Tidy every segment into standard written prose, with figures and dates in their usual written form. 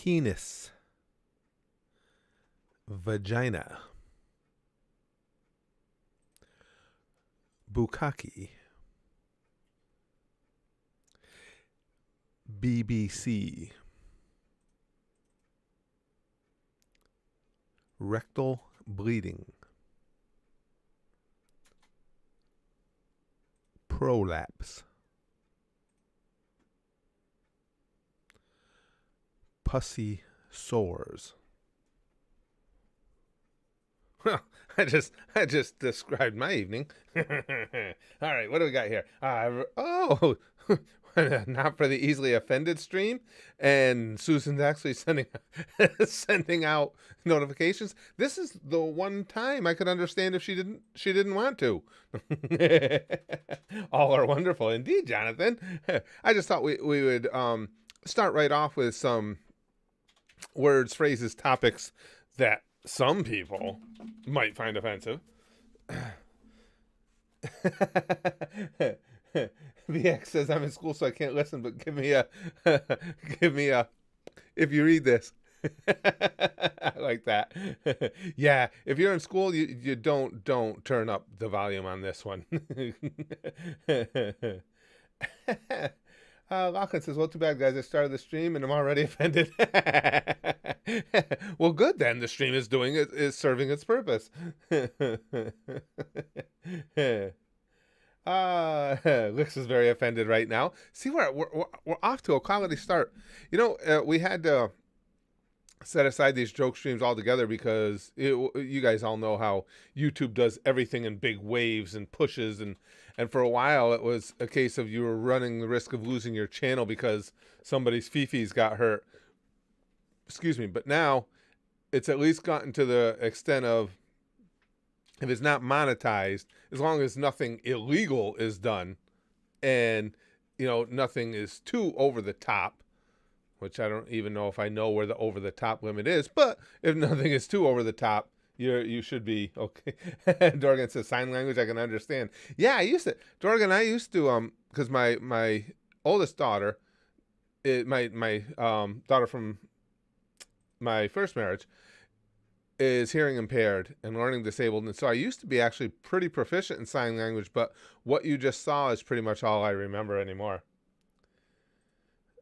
penis, vagina, bukkake, BBC, rectal bleeding, prolapse, pussy sores. Well, I just described my evening. All right, what do we got here? Not for the easily offended stream, and Susan's actually sending out notifications. This is the one time I could understand if she didn't want to. All are wonderful indeed, Jonathan. I just thought we would start right off with some words, phrases, topics that some people might find offensive. VX says, I'm in school, so I can't listen, but give me a, if you read this. I like that. Yeah, if you're in school, you don't turn up the volume on this one. Lachlan says, well, too bad, guys. I started the stream and I'm already offended. Well, good then. The stream is serving its purpose. Lix is very offended right now. See, we're off to a quality start. You know, we had to set aside these joke streams altogether because you guys all know how YouTube does everything in big waves and pushes, and for a while it was a case of you were running the risk of losing your channel because somebody's fifis got hurt. Excuse me, but now it's at least gotten to the extent of, if it's not monetized, as long as nothing illegal is done and, you know, nothing is too over the top, which I don't even know if I know where the over the top limit is, but if nothing is too over the top, you should be okay. Dorgan says sign language I can understand. Yeah, I used to because my oldest daughter, my daughter from my first marriage, is hearing impaired and learning disabled, and so I used to be actually pretty proficient in sign language, but what you just saw is pretty much all I remember anymore.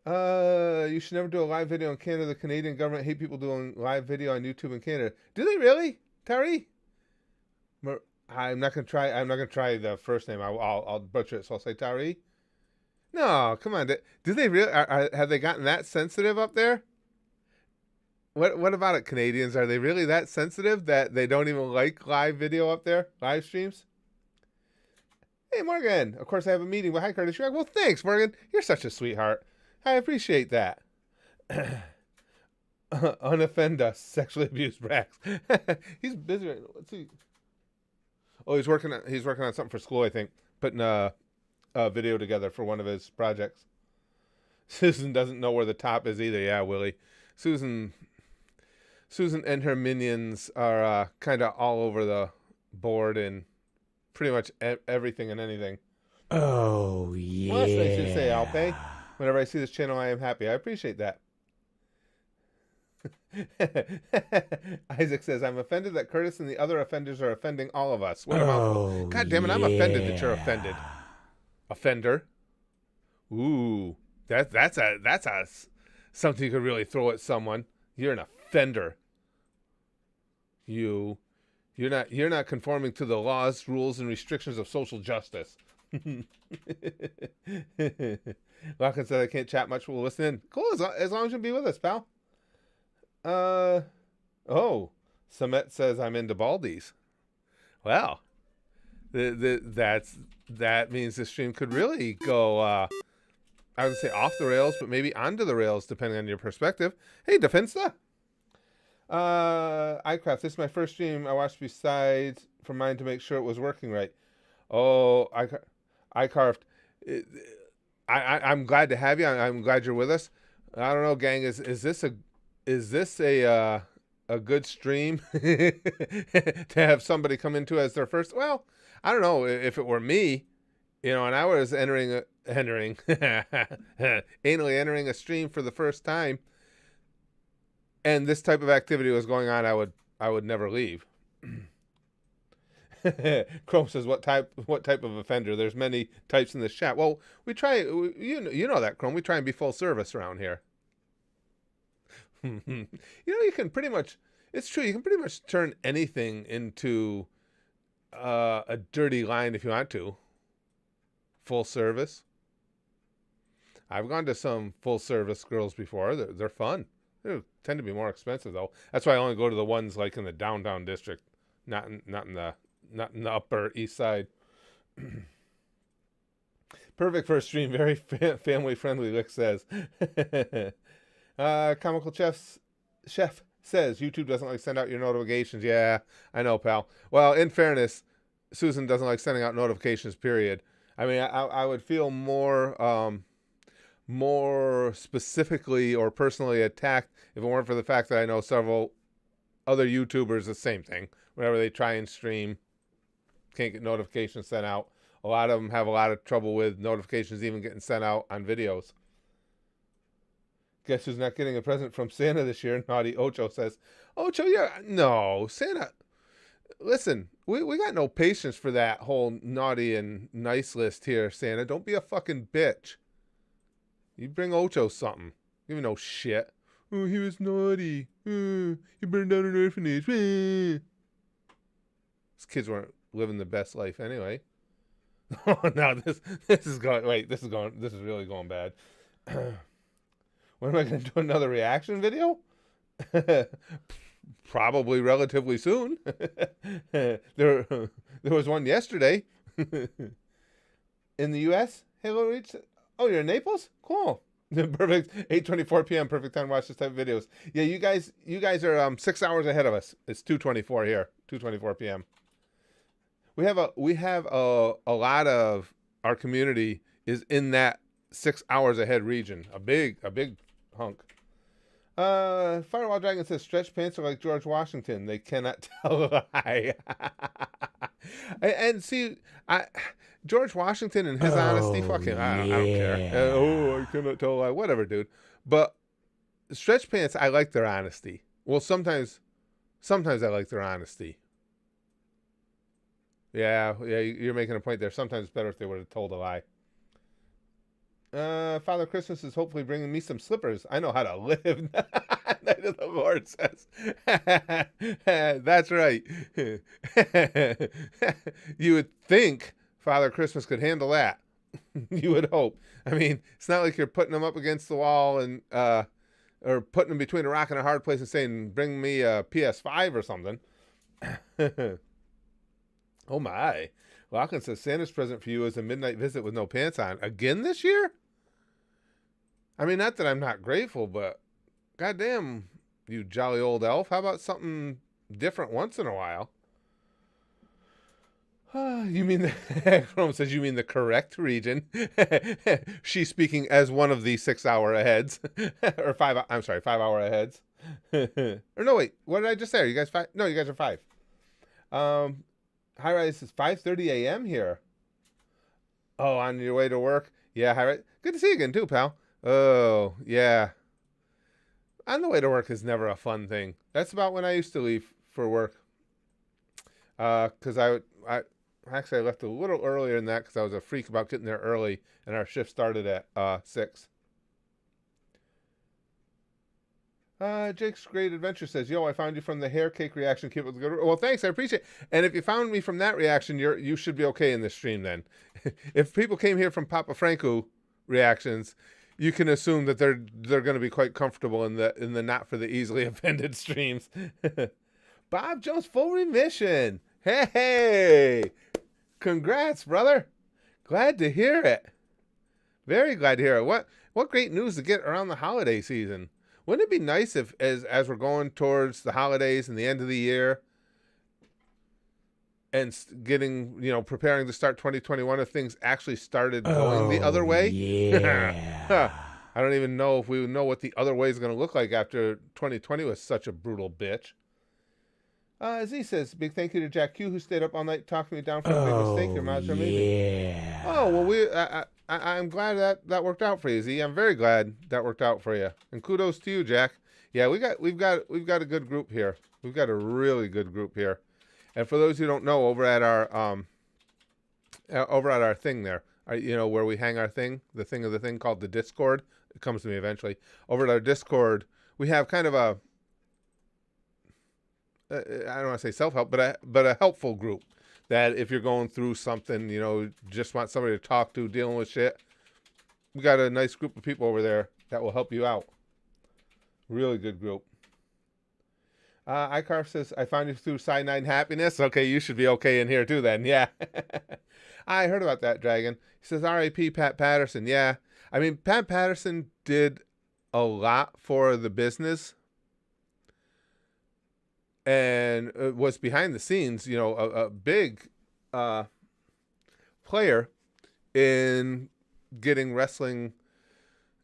You should never do a live video in Canada. The Canadian government hate people doing live video on YouTube in Canada. Do they really, Terry? I'm not gonna try the first name. I'll butcher it, so I'll say Tari. No, come on. Do they really? Have they gotten that sensitive up there? What about it, Canadians? Are they really that sensitive that they don't even like live video up there, live streams? Hey, Morgan. Of course, I have a meeting. Well, hi, Curtis. You're like, well, thanks, Morgan. You're such a sweetheart. I appreciate that. Unoffend us, sexually abused Brax. He's busy right now. Let's see. Oh, he's working on something for school, I think. Putting a video together for one of his projects. Susan doesn't know where the top is either. Yeah, Willie. Susan and her minions are kind of all over the board in pretty much everything and anything. Oh, yeah. Well, that's nice to say, Alpe. Whenever I see this channel, I am happy. I appreciate that. Isaac says, I'm offended that Curtis and the other offenders are offending all of us. What about? God damn it, I'm offended that you're offended. Offender. Ooh, that's something you could really throw at someone. You're an offender. You're not conforming to the laws, rules, and restrictions of social justice. Lachlan said I can't chat much. We'll listen in. Cool, as long as you'll be with us, pal. Samet says I'm into baldies. Well, that means this stream could really go, I would say off the rails, but maybe onto the rails, depending on your perspective. Hey, Defensa. iCraft, this is my first stream I watched besides from mine to make sure it was working right. Oh, iCraft. I'm glad to have you. I'm glad you're with us. I don't know, gang. Is this a good stream to have somebody come into as their first? Well, I don't know. If it were me, you know, and I was anally entering a stream for the first time, and this type of activity was going on, I would never leave. Chrome says, what type of offender? There's many types in this chat. Well, we try, you know that, Chrome. We try and be full service around here. You can pretty much, it's true, you can pretty much turn anything into a dirty line if you want to. Full service. I've gone to some full service girls before. They're fun. They tend to be more expensive though. That's why I only go to the ones like in the downtown district, not in the Upper East Side. Perfect for a stream. Very family friendly. Lick says. Comical chef says YouTube doesn't like send out your notifications. Yeah, I know, pal. Well, in fairness, Susan doesn't like sending out notifications. Period. I mean, I would feel more specifically or personally attacked if it weren't for the fact that I know several other YouTubers the same thing. Whenever they try and stream, can't get notifications sent out. A lot of them have a lot of trouble with notifications even getting sent out on videos. Guess who's not getting a present from Santa this year? Naughty Ocho says. Ocho, yeah, no, Santa. Listen, we got no patience for that whole naughty and nice list here, Santa. Don't be a fucking bitch. You bring Ocho something. Give me no shit. Oh, he was naughty. He burned down an orphanage. These kids weren't living the best life anyway. Oh, no, this is really going bad. When am I going to do another reaction video? Probably relatively soon. There was one yesterday. In the U.S.? Halo Reach? Oh, you're in Naples? Cool. Perfect. 8:24 p.m. Perfect time to watch this type of videos. Yeah, you guys are 6 hours ahead of us. It's 2:24 here. 2:24 p.m. We have a lot of our community is in that 6 hours ahead region. A big hunk. Firewall Dragon says stretch pants are like George Washington. They cannot tell a lie. And see, George Washington and his honesty, fucking, I don't care. I cannot tell a lie. Whatever, dude. But stretch pants, I like their honesty. Well, sometimes I like their honesty. Yeah, you're making a point there. Sometimes it's better if they would have told a lie. Father Christmas is hopefully bringing me some slippers. I know how to live. Night of the Lord says. That's right. You would think Father Christmas could handle that. You would hope. I mean, it's not like you're putting them up against the wall and or putting them between a rock and a hard place and saying, bring me a PS5 or something. Oh my. Lachlan says Santa's present for you is a midnight visit with no pants on. Again this year? I mean, not that I'm not grateful, but goddamn, you jolly old elf. How about something different once in a while? You mean Chrome says you mean the correct region. She's speaking as one of the 6 hour aheads. Or 5 hour aheads. Or no, wait, what did I just say? Are you guys 5? No, you guys are 5. High Rise is 5:30 a.m. here. Oh, on your way to work? Yeah, High Rise. Good to see you again too, pal. Oh, yeah. On the way to work is never a fun thing. That's about when I used to leave for work. Because I actually I left a little earlier than that because I was a freak about getting there early, and our shift started at 6. Jake's Great Adventure says, yo, I found you from the hair cake reaction. Keep it good. Well, thanks. I appreciate it. And if you found me from that reaction, you should be okay in this stream then. If people came here from Papa Franco reactions, you can assume that they're going to be quite comfortable in the not for the easily offended streams. Bob Jones, full remission. Hey, congrats, brother. Glad to hear it. Very glad to hear it. What great news to get around the holiday season. Wouldn't it be nice if, as we're going towards the holidays and the end of the year, and getting, preparing to start 2021, if things actually started going the other way? Yeah. I don't even know if we would know what the other way is going to look like after 2020 was such a brutal bitch. Z says, big thank you to Jack Q, who stayed up all night talking me down for a big mistake. Your mods are amazing. Yeah. Oh, well, I'm glad that worked out for you, Z. I'm very glad that worked out for you. And kudos to you, Jack. Yeah, we've got a good group here. We've got a really good group here. And for those who don't know, over at our thing there, where we hang our thing, the thing of the thing called the Discord. It comes to me eventually. Over at our Discord, we have kind of I don't want to say self-help, but a helpful group that if you're going through something, just want somebody to talk to, dealing with shit, we got a nice group of people over there that will help you out. Really good group. iCarf says, I found you through Side 9 Happiness. Okay, you should be okay in here too then. Yeah. I heard about that, Dragon. He says, R.I.P. Pat Patterson. Yeah. I mean, Pat Patterson did a lot for the business and was behind the scenes, a big player in getting wrestling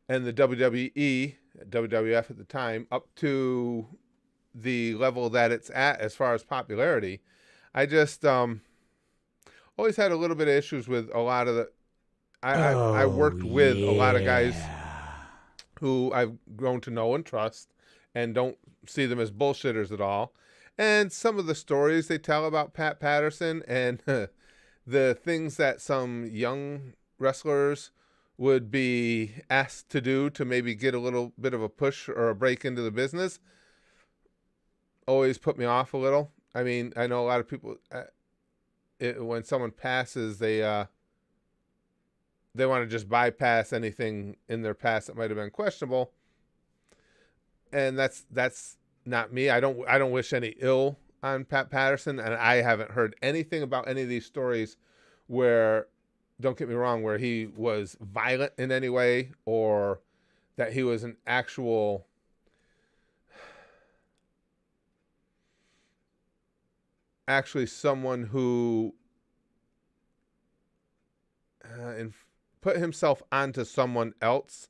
and the WWE, WWF at the time, up to the level that it's at as far as popularity. I just always had a little bit of issues with a lot of the. I worked with a lot of guys who I've grown to know and trust, and don't see them as bullshitters at all. And some of the stories they tell about Pat Patterson and the things that some young wrestlers would be asked to do to maybe get a little bit of a push or a break into the business always put me off a little. I mean, I know a lot of people, when someone passes, they want to just bypass anything in their past that might have been questionable. And that's not me. I don't wish any ill on Pat Patterson, and I haven't heard anything about any of these stories where, don't get me wrong, where he was violent in any way or that he was an actual actually someone who put himself onto someone else.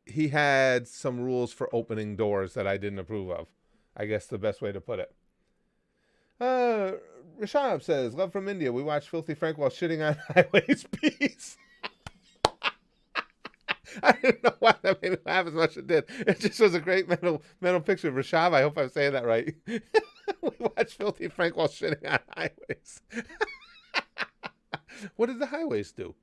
He had some rules for opening doors that I didn't approve of. I guess the best way to put it. Rishab says, love from India. We watched Filthy Frank while shitting on Highway's Peace. I didn't know why that made me laugh as much as it did. It just was a great mental picture. Rishab, I hope I'm saying that right. We watched Filthy Frank while shitting on highways. What did the highways do?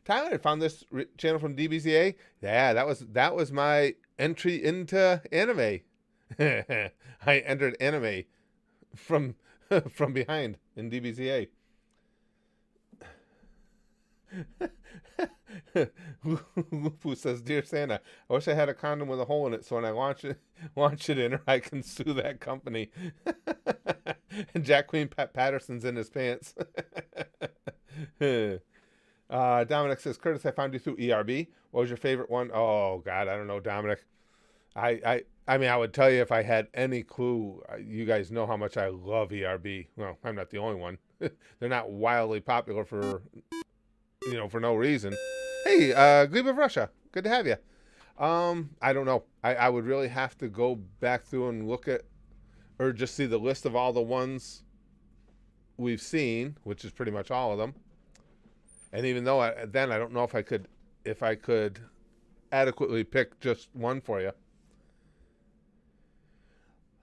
Tyler, I found this channel from DBZA. Yeah, that was my entry into anime. I entered anime from behind in DBZA. Lupu says, "Dear Santa, I wish I had a condom with a hole in it, so when I launch it in her, I can sue that company." And Jack Queen Pat Patterson's in his pants. Dominic says, "Curtis, I found you through ERB. What was your favorite one?" Oh God, I don't know, Dominic. I mean, I would tell you if I had any clue. You guys know how much I love ERB. Well, I'm not the only one. They're not wildly popular for no reason. Hey, Glebe of Russia, good to have you. I don't know. I would really have to go back through and look at, or just see the list of all the ones we've seen, which is pretty much all of them. And even though I don't know if I could adequately pick just one for you.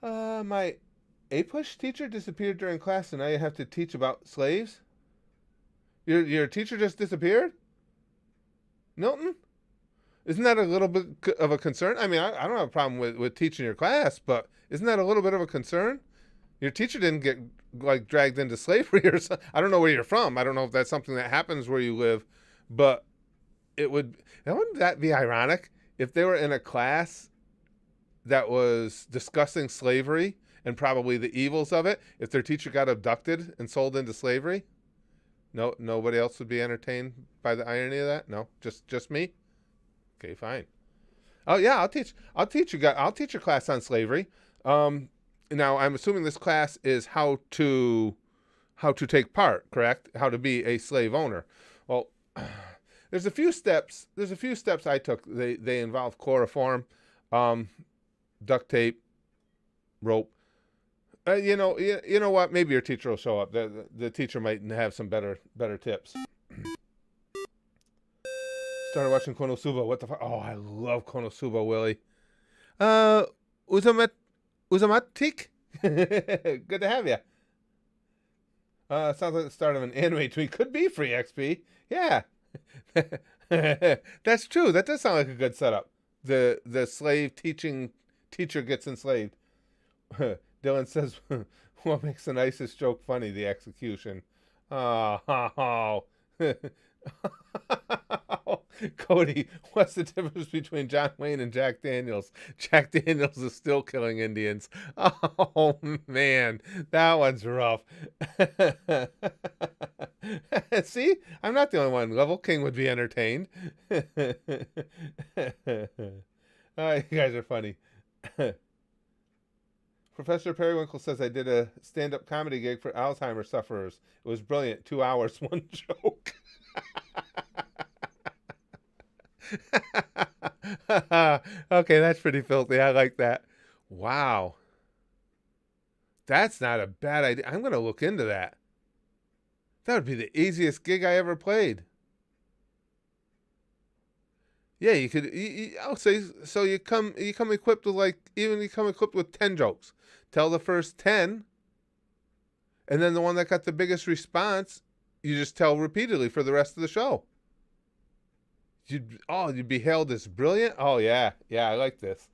My A-push teacher disappeared during class, and now you have to teach about slaves. Your teacher just disappeared? Milton? Isn't that a little bit of a concern? I mean, I don't have a problem with teaching your class, but isn't that a little bit of a concern? Your teacher didn't get dragged into slavery or something. I don't know where you're from. I don't know if that's something that happens where you live, but wouldn't that be ironic if they were in a class that was discussing slavery and probably the evils of it, if their teacher got abducted and sold into slavery? No, nobody else would be entertained by the irony of that? No, just me? Okay, fine. Oh yeah, I'll teach a class on slavery. Now I'm assuming this class is how to take part, correct? How to be a slave owner. Well, there's a few steps I took. They involve chloroform, duct tape, rope. You know what? Maybe your teacher will show up. The teacher might have some better tips. Started watching Konosuba. What the fuck? Oh, I love Konosuba, Willie. Uh, Uzamat Uzamatik? Good to have you. Sounds like the start of an anime tweet. Could be free XP. Yeah. That's true. That does sound like a good setup. The slave teacher gets enslaved. Dylan says, "What makes the nicest joke funny? The execution." Oh. Cody, what's the difference between John Wayne and Jack Daniels? Jack Daniels is still killing Indians. Oh man, that one's rough. See, I'm not the only one. Level King would be entertained. Oh, you guys are funny. Professor Periwinkle says I did a stand-up comedy gig for Alzheimer's sufferers. It was brilliant. 2 hours, one joke. Okay, that's pretty filthy. I like that. Wow. That's not a bad idea. I'm going to look into that. That would be the easiest gig I ever played. Yeah, you could. I'll say so. You come equipped with you come equipped with 10 jokes. Tell the first 10, and then the one that got the biggest response, you just tell repeatedly for the rest of the show. You'd be hailed as brilliant. Oh yeah, I like this.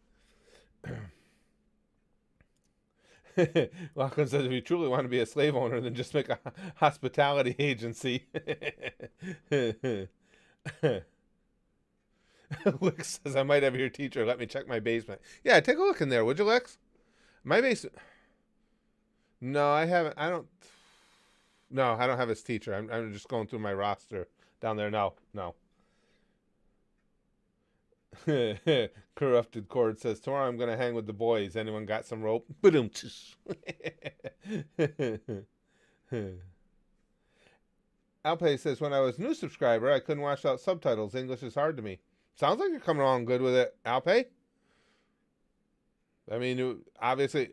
Lachlan says if you truly want to be a slave owner, then just make a hospitality agency. Lex says I might have your teacher. Let me check my basement. Yeah, take a look in there, would you, Lex? My basement. No, I haven't. I don't. No, I don't have his teacher. I'm just going through my roster down there. No. Corrupted Cord says tomorrow I'm gonna hang with the boys. Anyone got some rope? Alpay says when I was new subscriber I couldn't watch out subtitles. English is hard to me. Sounds like you're coming along good with it, Alpay. I mean, obviously,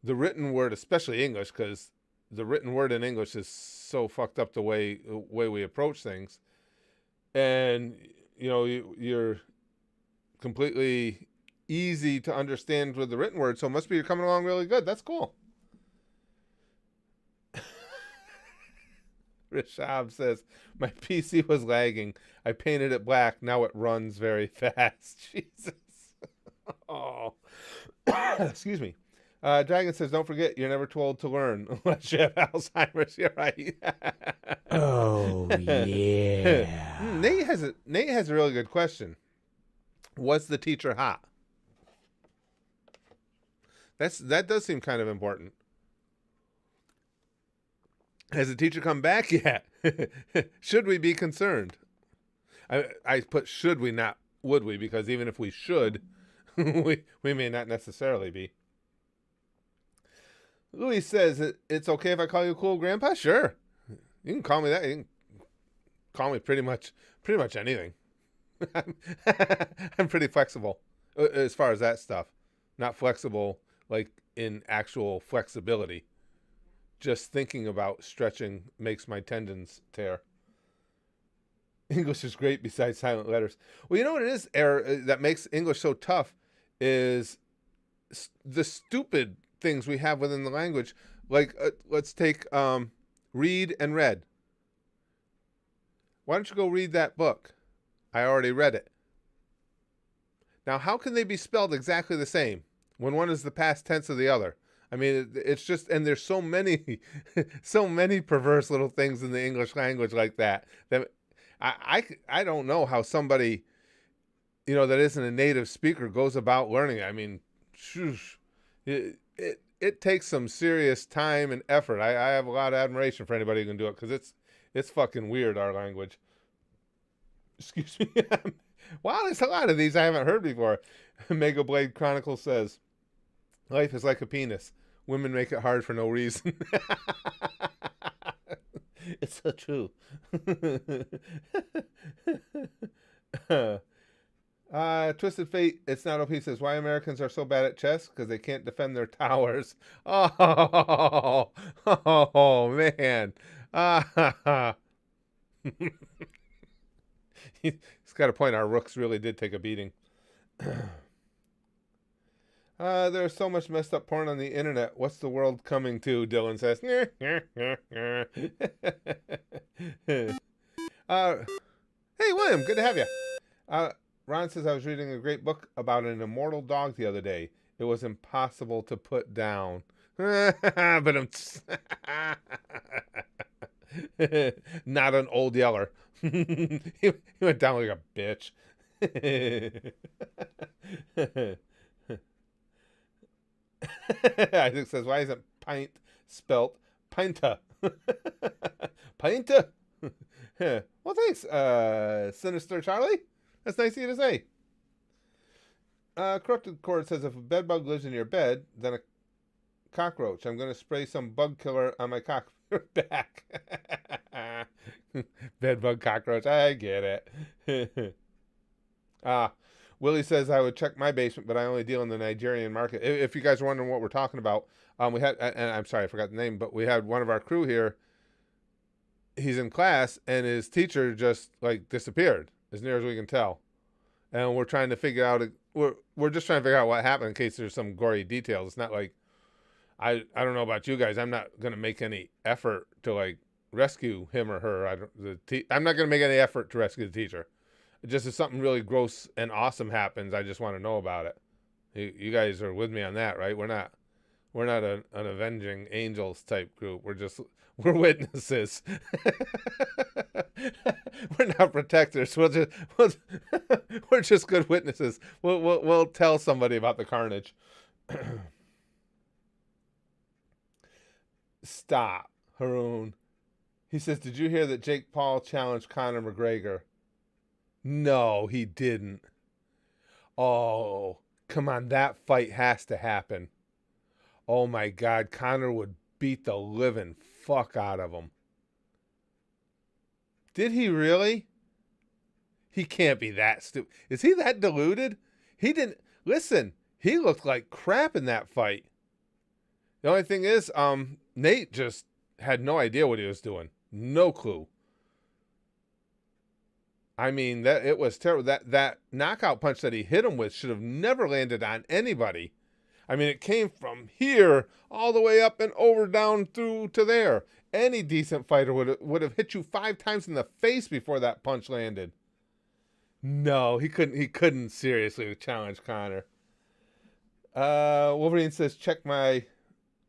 the written word, especially English, because the written word in English is so fucked up the way we approach things, and you're completely easy to understand with the written word. So it must be you're coming along really good. That's cool. Rishab says my PC was lagging. I painted it black. Now it runs very fast. Jesus. Oh. Excuse me. Dragon says, don't forget, you're never too old to learn unless you have Alzheimer's. You're right. Oh, yeah. Nate has a really good question. Was the teacher hot? That does seem kind of important. Has the teacher come back yet? Should we be concerned? I put should we, not would we, because even if we should, we may not necessarily be. Louis says, it's okay if I call you cool grandpa? Sure. You can call me that. You can call me pretty much anything. I'm pretty flexible as far as that stuff. Not flexible like in actual flexibility. Just thinking about stretching makes my tendons tear. English is great besides silent letters. Well, you know what it is, that makes English so tough is the stupid things we have within the language. Like, let's take read and read. Why don't you go read that book? I already read it. Now, how can they be spelled exactly the same when one is the past tense of the other? I mean, it's just, and there's so many, so many perverse little things in the English language like that I don't know how somebody, that isn't a native speaker goes about learning it. I mean, it takes some serious time and effort. I have a lot of admiration for anybody who can do it because it's fucking weird, our language. Excuse me. Wow, there's a lot of these I haven't heard before. Mega Blade Chronicle says, life is like a penis. Women make it hard for no reason. It's so true. Twisted Fate, it's not OP, says, why Americans are so bad at chess? Because they can't defend their towers. Oh, man. He's got a point. Our rooks really did take a beating. There's so much messed up porn on the internet. What's the world coming to? Dylan says. Hey, William, good to have you. Ron says, I was reading a great book about an immortal dog the other day. It was impossible to put down. But I'm not an old yeller. He went down like a bitch. Isaac says, why isn't pint spelt pinta? Pinta? Well, thanks, Sinister Charlie. That's nice of you to say. Corrupted Cord says, if a bed bug lives in your bed, then a cockroach. I'm going to spray some bug killer on my back. Bed bug cockroach. I get it. Willie says, I would check my basement, but I only deal in the Nigerian market. If you guys are wondering what we're talking about, we had, and I'm sorry, I forgot the name, but we had one of our crew here. He's in class, and his teacher just, like, disappeared, as near as we can tell. And we're trying to figure out, we're just trying to figure out what happened in case there's some gory details. It's not like, I don't know about you guys. I'm not going to make any effort to, like, rescue him or her. I'm not going to make any effort to rescue the teacher. Just if something really gross and awesome happens, I just want to know about it. You guys are with me on that, right? We're not an avenging angels type group. We're witnesses. We're not protectors. We're just good witnesses. We'll tell somebody about the carnage. Stop, Haroon. He says, did you hear that Jake Paul challenged Conor McGregor? No, he didn't. Oh, come on. That fight has to happen. Oh, my God. Conor would beat the living fuck out of him. Did he really? He can't be that stupid. Is he that deluded? He didn't. Listen, he looked like crap in that fight. The only thing is, Nate just had no idea what he was doing. No clue. I mean, it was terrible. That knockout punch that he hit him with should have never landed on anybody. I mean, it came from here all the way up and over, down through to there. Any decent fighter would have hit you 5 times in the face before that punch landed. No, he couldn't. He couldn't seriously challenge Conor. Wolverine says, check my.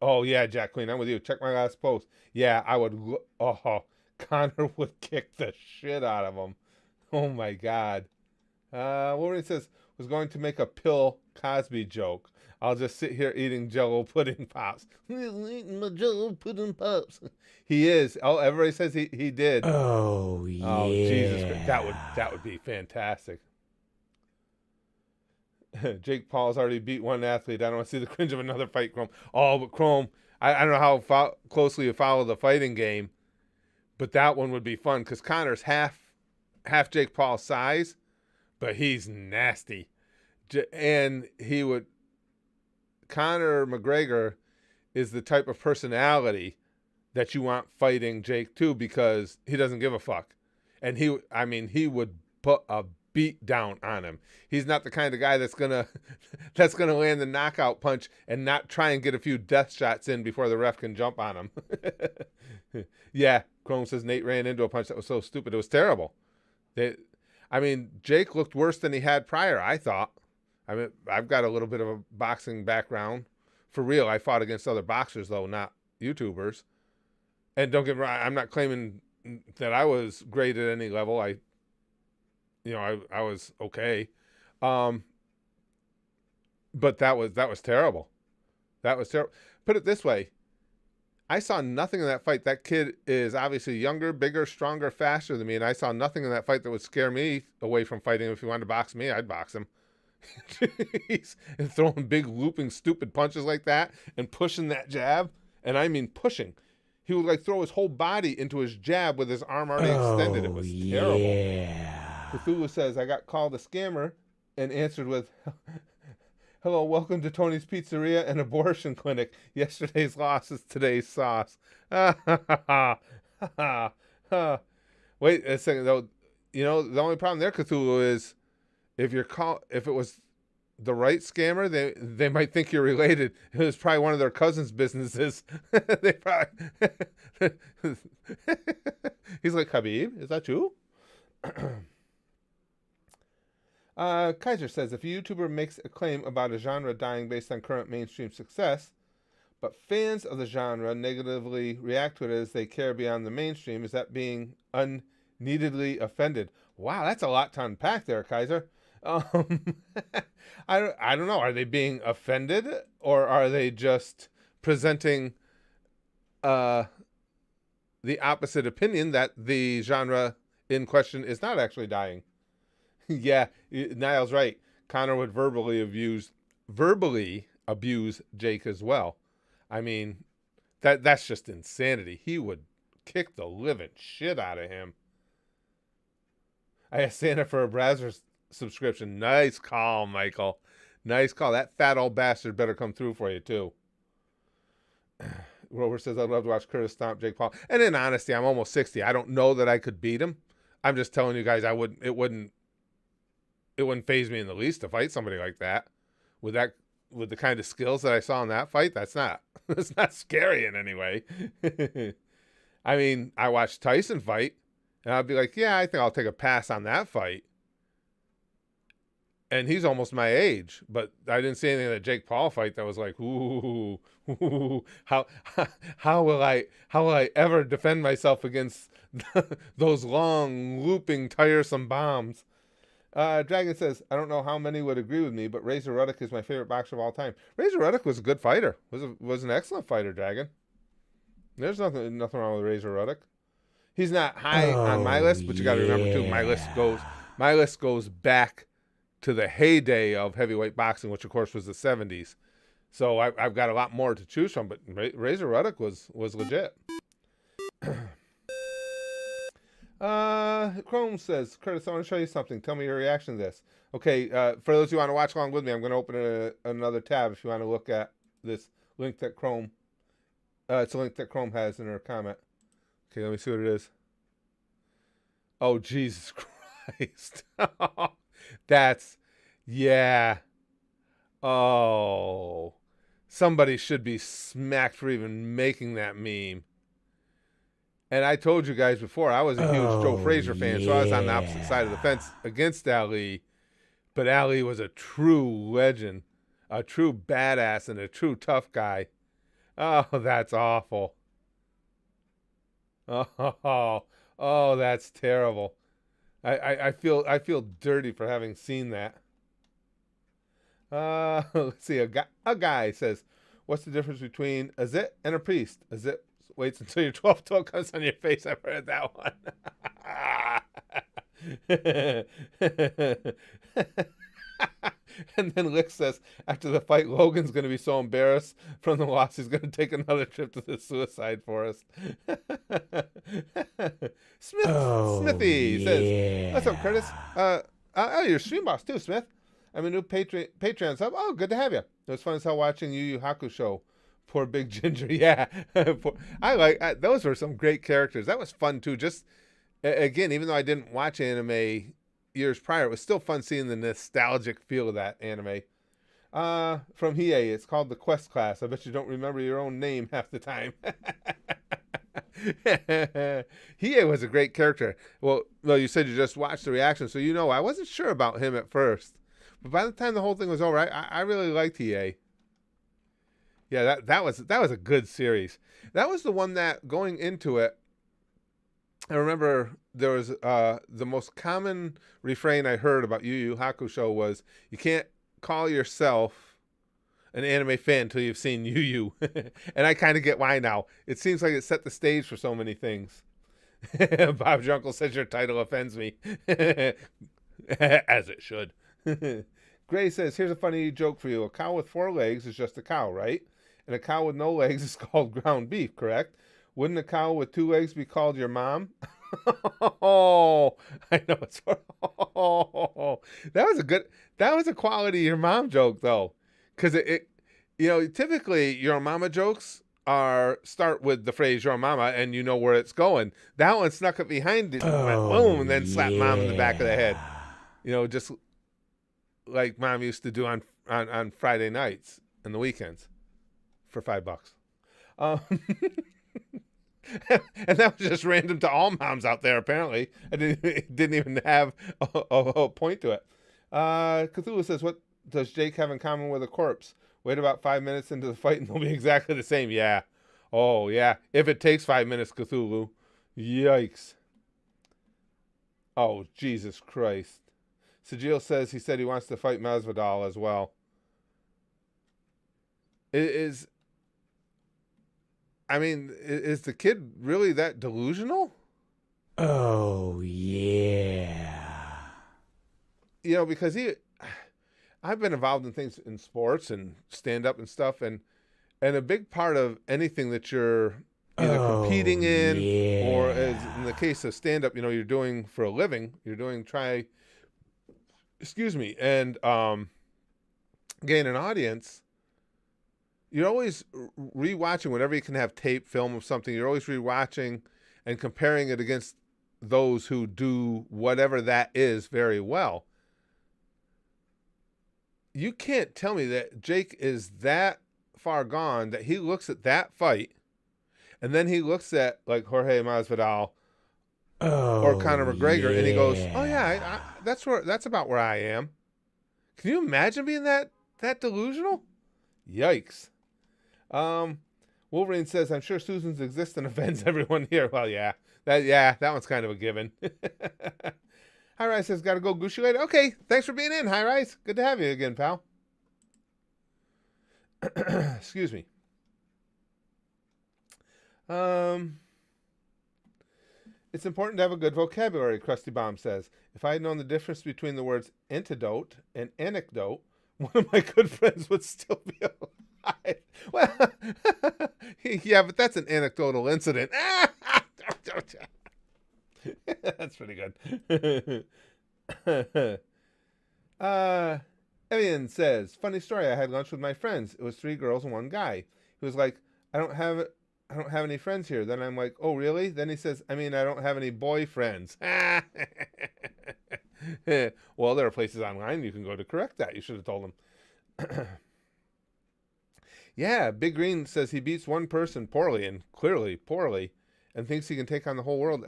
Oh yeah, Jack Queen, I'm with you. Check my last post. Yeah, I would. Oh, Conor would kick the shit out of him. Oh my God. Wolverine says, was going to make a Pill Cosby joke. I'll just sit here eating Jello pudding pops. Eating my Jello pudding pops. He is. Oh, everybody says he did. Oh yeah. Oh Jesus Christ. That would be fantastic. Jake Paul's already beat one athlete. I don't want to see the cringe of another fight, Chrome. Oh, but Chrome, I don't know how closely you follow the fighting game, but that one would be fun because Conor's half Jake Paul's size, but he's nasty. And Conor McGregor is the type of personality that you want fighting Jake too, because he doesn't give a fuck. And he would put a beat down on him. He's not the kind of guy that's gonna land the knockout punch and not try and get a few death shots in before the ref can jump on him. Yeah, Chrome says Nate ran into a punch that was so stupid. It was terrible. Jake looked worse than he had prior, I thought. I mean, I've got a little bit of a boxing background. For real, I fought against other boxers, though, not YouTubers. And don't get me wrong, I'm not claiming that I was great at any level. I was okay. But that was terrible. That was terrible. Put it this way. I saw nothing in that fight. That kid is obviously younger, bigger, stronger, faster than me, and I saw nothing in that fight that would scare me away from fighting. If he wanted to box me, I'd box him. He's throwing big, looping, stupid punches like that and pushing that jab. And I mean pushing. He would like throw his whole body into his jab with his arm already extended. It was terrible. Yeah. Cthulhu says, I got called a scammer and answered with, hello, welcome to Tony's Pizzeria and Abortion Clinic. Yesterday's loss is today's sauce. Wait a second, though. You know, the only problem there, Cthulhu, is if it was the right scammer, they might think you're related. It was probably one of their cousins' businesses. They probably. He's like, Habib, is that you? Kaiser says, if a YouTuber makes a claim about a genre dying based on current mainstream success, but fans of the genre negatively react to it as they care beyond the mainstream, is that being unneededly offended? Wow, that's a lot to unpack there, Kaiser. Um, I don't know. Are they being offended, or are they just presenting the opposite opinion that the genre in question is not actually dying? Yeah, Niall's right. Connor would verbally abuse Jake as well. I mean, that's just insanity. He would kick the living shit out of him. I asked Santa for a Brazzers subscription. Nice call, Michael. Nice call. That fat old bastard better come through for you, too. Rover says, I'd love to watch Curtis stomp Jake Paul. And in honesty, I'm almost 60. I don't know that I could beat him. I'm just telling you guys, it wouldn't faze me in the least to fight somebody like that. With the kind of skills that I saw in that fight, that's not scary in any way. I mean, I watched Tyson fight, and I'd be like, yeah, I think I'll take a pass on that fight. And he's almost my age, but I didn't see anything in the Jake Paul fight that was like, ooh, how will I ever defend myself against those long, looping, tiresome bombs? Dragon says, I don't know how many would agree with me, but Razor Ruddock is my favorite boxer of all time. Razor Ruddock was a good fighter. Was an excellent fighter, Dragon. There's nothing wrong with Razor Ruddock. He's not high on my list, but you got to remember too, my list goes back to the heyday of heavyweight boxing, which of course was the 70s. So I've got a lot more to choose from, but Razor Ruddock was legit. Chrome says, Curtis, I want to show you something. Tell me your reaction to this. Okay, for those who want to watch along with me, I'm going to open another tab if you want to look at this link that Chrome, it's a link that Chrome has in her comment. Okay, let me see what it is. Oh, Jesus Christ. Yeah. Oh. Somebody should be smacked for even making that meme. And I told you guys before, I was a huge Joe Frazier fan, so I was on the opposite side of the fence against Ali. But Ali was a true legend, a true badass, and a true tough guy. Oh, that's awful. Oh, that's terrible. I feel dirty for having seen that. Let's see. A guy says, "What's the difference between a zit and a priest? A zit waits until your 12th toe comes on your face." I've heard that one. And then Lick says, after the fight, Logan's going to be so embarrassed from the loss, he's going to take another trip to the suicide forest. Smithy says, what's up, Curtis? You're a stream boss too, Smith. I'm a new Patreon sub. Oh, good to have you. It was fun as hell watching Yu Yu Hakusho. Poor Big Ginger. Yeah. Those were some great characters. That was fun too. Just, again, even though I didn't watch anime years prior, it was still fun seeing the nostalgic feel of that anime. From Hiei, it's called the Quest Class. I bet you don't remember your own name half the time. Hiei was a great character. Well, you said you just watched the reaction, so you know I wasn't sure about him at first. But by the time the whole thing was over, I really liked Hiei. Yeah, that was a good series. That was the one that, going into it, I remember there was the most common refrain I heard about Yu Yu Hakusho was, you can't call yourself an anime fan until you've seen Yu Yu. And I kind of get why now. It seems like it set the stage for so many things. Bob's uncle says your title offends me. As it should. Gray says, here's a funny joke for you. A cow with 4 legs is just a cow, right? And a cow with no legs is called ground beef, correct? Wouldn't a cow with 2 legs be called your mom? Oh, I know it's. Oh, that was a quality your mom joke though, because it typically your mama jokes are start with the phrase "your mama" and you know where it's going. That one snuck it behind it and went Oh, boom, and then slapped mom in the back of the head. yeah. Just like mom used to do on Friday nights and the weekends for $5. Um, and that was just random to all moms out there. Apparently, it didn't even have a point to it. Cthulhu says, "What does Jake have in common with a corpse? Wait about 5 minutes into the fight, and they'll be exactly the same." Yeah. Oh yeah. If it takes 5 minutes, Cthulhu. Yikes. Oh Jesus Christ. Sajil says he said he wants to fight Masvidal as well. Is I mean, is the kid really that delusional? Oh, yeah. Because I've been involved in things in sports and stand up and stuff, and a big part of anything that you're either competing in or, as in the case of stand up, you're doing for a living, you're doing and gain an audience. You're always rewatching whenever you can have tape, film of something. You're always rewatching and comparing it against those who do whatever that is very well. You can't tell me that Jake is that far gone that he looks at that fight and then he looks at like Jorge Masvidal or Conor McGregor and he goes, "Oh yeah, that's about where I am." Can you imagine being that delusional? Yikes. Wolverine says, "I'm sure Susan's existence offends everyone here." Well, yeah, that one's kind of a given. High Rise says, "Gotta go, Gucci later." Okay, thanks for being in, High Rise. Good to have you again, pal. Excuse me. It's important to have a good vocabulary, Krusty Bomb says. If I had known the difference between the words antidote and anecdote, one of my good friends would still be alive. Well, yeah, but that's an anecdotal incident. That's pretty good. Evian says, "Funny story. I had lunch with my friends. It was 3 girls and 1 guy. He was like, I don't have any friends here." Then I'm like, "Oh, really?" Then he says, "I mean, I don't have any boyfriends." Well, there are places online you can go to correct that. You should have told him. Yeah, Big Green says he beats one person poorly, and clearly poorly, and thinks he can take on the whole world.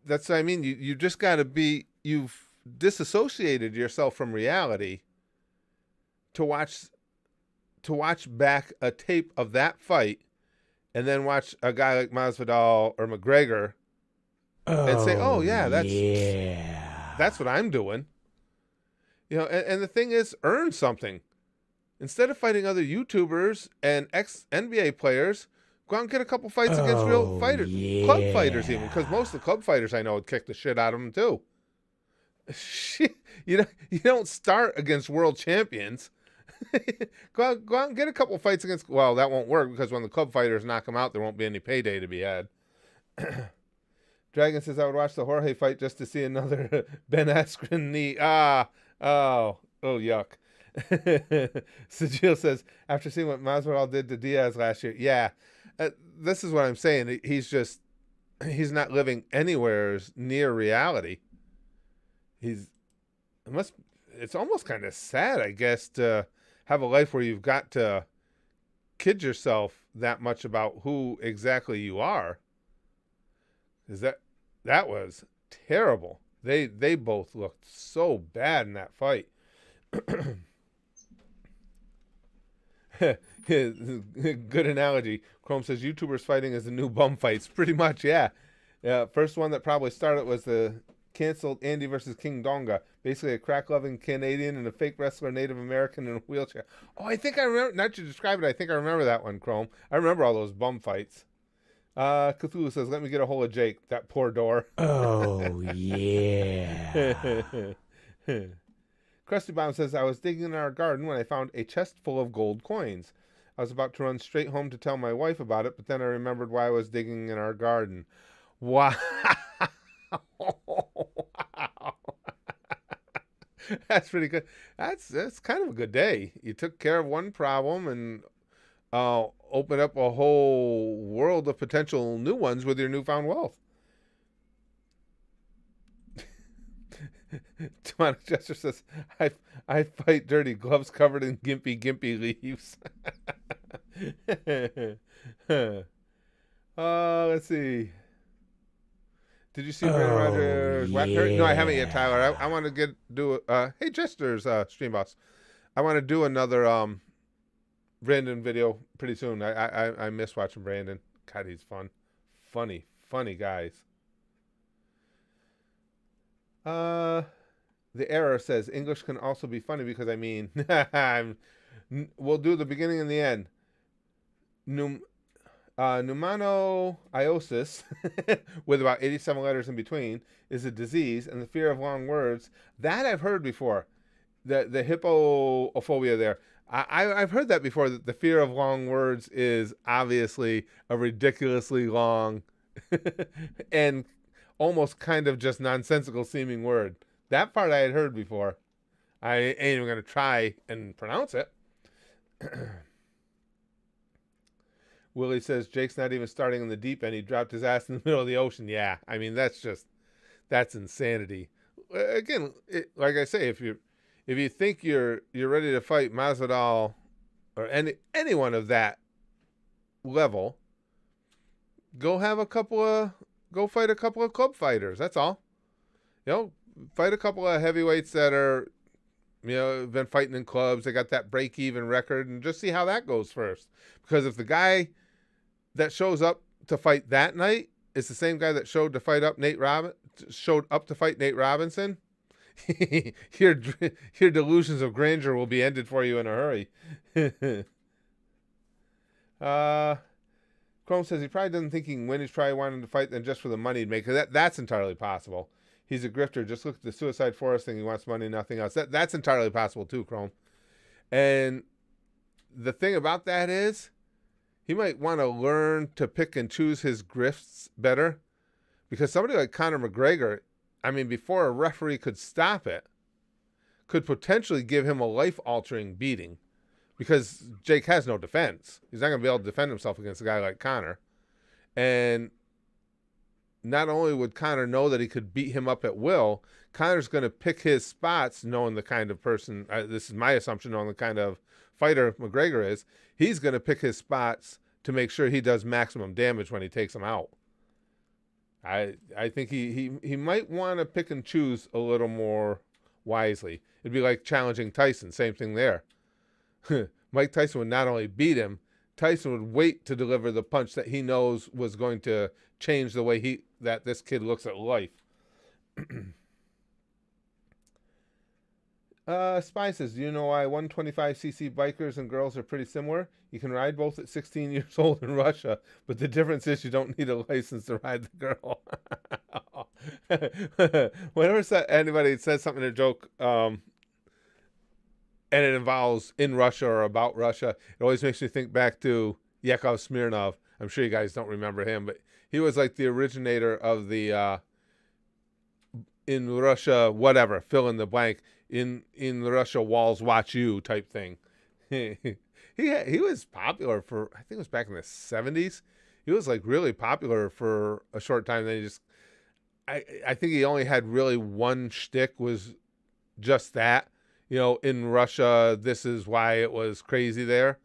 That's what I mean. You just got to be. You've disassociated yourself from reality to watch back a tape of that fight, and then watch a guy like Masvidal or McGregor, and say, "Oh yeah, that's what I'm doing." And the thing is, earn something. Instead of fighting other YouTubers and ex-NBA players, go out and get a couple fights against real fighters. Club fighters even, because most of the club fighters I know would kick the shit out of them too. You don't start against world champions. Go out and get a couple fights against... Well, that won't work, because when the club fighters knock them out, there won't be any payday to be had. Dragon says, "I would watch the Jorge fight just to see another Ben Askren knee." Oh, yuck. Sajil says, "After seeing what Masvidal did to Diaz last year," yeah, this is what I'm saying. He's not living anywhere near reality. It's almost kind of sad, I guess, to have a life where you've got to kid yourself that much about who exactly you are. Because that was terrible. They both looked so bad in that fight. Good analogy. Chrome says YouTubers fighting is the new bum fights. Pretty much, yeah. First one that probably started was the canceled Andy versus King Donga. Basically a crack-loving Canadian and a fake wrestler Native American in a wheelchair. Oh, I think I remember. Now that you describe it, I think I remember that one, Chrome. I remember all those bum fights. Cthulhu says, "Let me get a hold of Jake. That poor door." Oh, yeah. Krusty Bomb says, "I was digging in our garden when I found a chest full of gold coins. I was about to run straight home to tell my wife about it, but then I remembered why I was digging in our garden." Wow. Wow. That's pretty good. That's kind of a good day. You took care of one problem and open up a whole world of potential new ones with your newfound wealth. Demonic Jester says, I fight dirty gloves covered in gimpy leaves. Let's see. Did you see Brandon Oh, Rogers Wapner? No, I haven't yet, Tyler. I yeah. want to hey Jester's stream boss. I want to do another Brandon video pretty soon. I miss watching Brandon. God, he's fun. Funny guys. The error says English can also be funny because I mean, we'll do the beginning and the end. Pneumonoiosis, with about 87 letters in between, is a disease, and the fear of long words, that I've heard before. The hippophobia there. I've heard that before, that the fear of long words is obviously a ridiculously long and almost kind of just nonsensical seeming word. That part I had heard before. I ain't even going to try and pronounce it. Willie says Jake's not even starting in the deep end. He dropped his ass in the middle of the ocean. Yeah, I mean that's insanity. Again, like I say, if you think you're ready to fight Masvidal or anyone of that level, go fight a couple of club fighters. That's all. Fight a couple of heavyweights that are been fighting in clubs. They got that break even record, and just see how that goes first. Because if the guy that shows up to fight that night is the same guy that showed up to fight Nate Robinson, your delusions of grandeur will be ended for you in a hurry. Chrome says he probably doesn't think he can win. He's probably wanting to fight then just for the money he'd make. That's entirely possible. He's a grifter. Just look at the Suicide Forest thing. He wants money, nothing else. That's entirely possible too, Chrome. And the thing about that is, he might want to learn to pick and choose his grifts better, because somebody like Conor McGregor, I mean, before a referee could stop it, could potentially give him a life-altering beating, because Jake has no defense. He's not going to be able to defend himself against a guy like Conor. And not only would Conor know that he could beat him up at will, Conor's going to pick his spots, knowing the kind of person, this is my assumption, knowing the kind of fighter McGregor is. He's going to pick his spots to make sure he does maximum damage when he takes him out. I think he might want to pick and choose a little more wisely. It'd be like challenging Tyson. Same thing there. Mike Tyson would not only beat him, Tyson would wait to deliver the punch that he knows was going to change the way that this kid looks at life. Spy says, do you know why 125cc bikers and girls are pretty similar? You can ride both at 16 years old in Russia, but the difference is you don't need a license to ride the girl. Whenever anybody says something to joke, and it involves in Russia or about Russia, it always makes me think back to Yakov Smirnov. I'm sure you guys don't remember him, but he was like the originator of the in Russia, whatever, fill in the blank, in Russia, walls watch you type thing. He was popular for, I think it was back in the 70s. He was like really popular for a short time. Then I think he only had really one shtick, was just that, in Russia, this is why it was crazy there.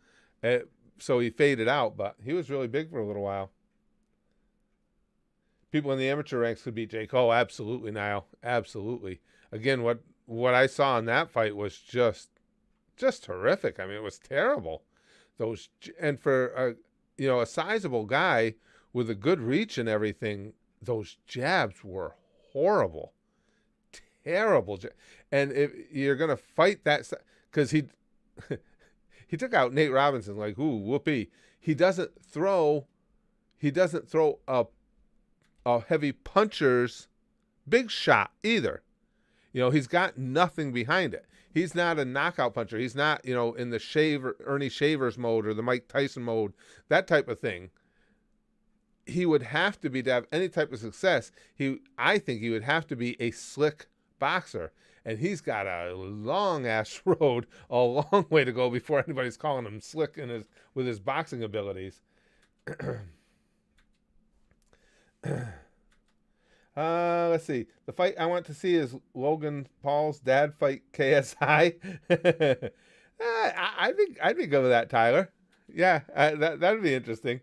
So he faded out, but he was really big for a little while. People in the amateur ranks could beat Jake. Oh, absolutely, Niall. Absolutely. Again, what I saw in that fight was just horrific. I mean, it was terrible. And for a sizable guy with a good reach and everything, those jabs were horrible, terrible. And if you're gonna fight that, because he took out Nate Robinson like, ooh, whoopee. He doesn't throw a heavy puncher's big shot either. He's got nothing behind it. He's not a knockout puncher. He's not, in the Ernie Shavers mode or the Mike Tyson mode, that type of thing. He would have to have any type of success. I think he would have to be a slick boxer. and he's got a long ass road, a long way to go before anybody's calling him slick with his boxing abilities. Let's see. The fight I want to see is Logan Paul's dad fight KSI. I'd be good with that, Tyler. Yeah, that'd be interesting.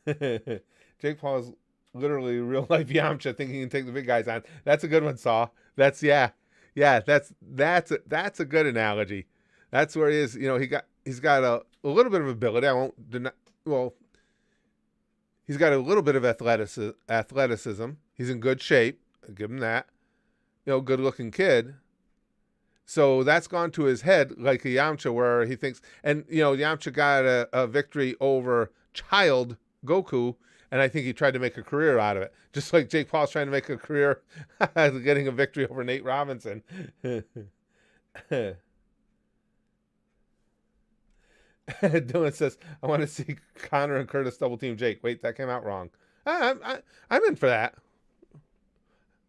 Jake Paul is literally real life Yamcha, thinking he can take the big guys on. That's a good one, Saw. That's that's a good analogy. That's where he is. You know, he's got a little bit of ability. I won't deny. Well, he's got a little bit of athleticism. He's in good shape. I'll give him that. You know, good looking kid. So that's gone to his head like a Yamcha, where he thinks, and you know, Yamcha got a victory over child Goku, and I think he tried to make a career out of it. Just like Jake Paul's trying to make a career getting a victory over Nate Robinson. Dylan says, I want to see Connor and Curtis double team Jake. Wait, that came out wrong. I'm in for that.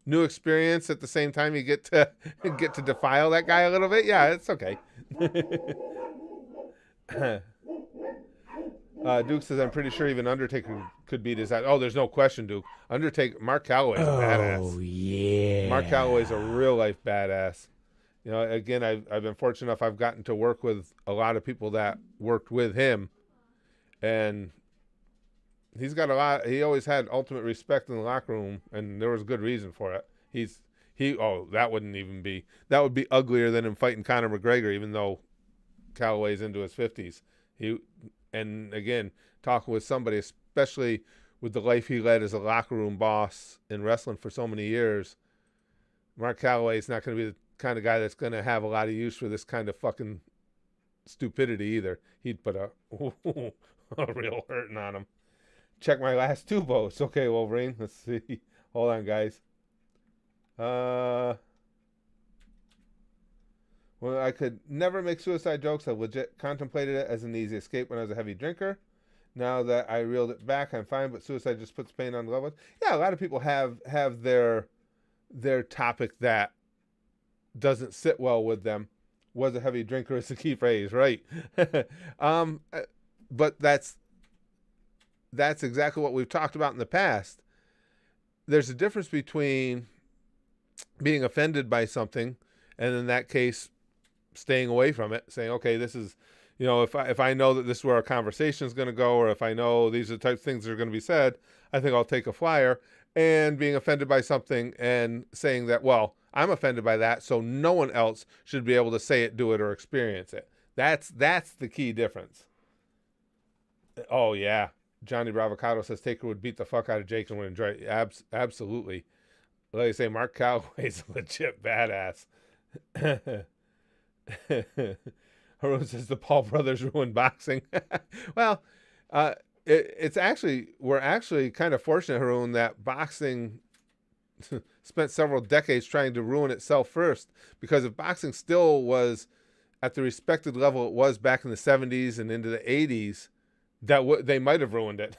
New experience at the same time you get to defile that guy a little bit. Yeah, it's okay. Duke says, I'm pretty sure even Undertaker could beat his ass. Oh, there's no question, Duke. Mark Calloway's a badass. Oh, yeah. Mark Calloway's a real life badass. You know, again, I've been fortunate enough. I've gotten to work with a lot of people that worked with him, and he's got a lot. He always had ultimate respect in the locker room, and there was good reason for it. That would be uglier than him fighting Conor McGregor, even though Calloway's into his 50s. And again, talking with somebody, especially with the life he led as a locker room boss in wrestling for so many years, Mark Calloway is not going to be the kind of guy that's going to have a lot of use for this kind of fucking stupidity either. He'd put a real hurting on him. Check my last two votes. Okay, Wolverine. Let's see. Hold on, guys. Well, I could never make suicide jokes. I legit contemplated it as an easy escape when I was a heavy drinker. Now that I reeled it back, I'm fine, but suicide just puts pain on the level. Yeah, a lot of people have their topic that doesn't sit well with them. Was a heavy drinker is the key phrase, right? But that's exactly what we've talked about in the past. There's a difference between being offended by something, and in that case, staying away from it, saying, okay, this is, you know, if I know that this is where our conversation is going to go, or if I know these are the types of things that are going to be said, I think I'll take a flyer. And being offended by something and saying that, well, I'm offended by that, so no one else should be able to say it, do it, or experience it. That's the key difference. Oh, yeah. Johnny Bravocado says Taker would beat the fuck out of Jake and would enjoy it. Absolutely. Like I say, Mark Calloway's a legit badass. Haroon says the Paul brothers ruined boxing. Well, we're actually kind of fortunate, Haroon, that boxing spent several decades trying to ruin itself first, because if boxing still was at the respected level it was back in the 70s and into the 80s, they might have ruined it.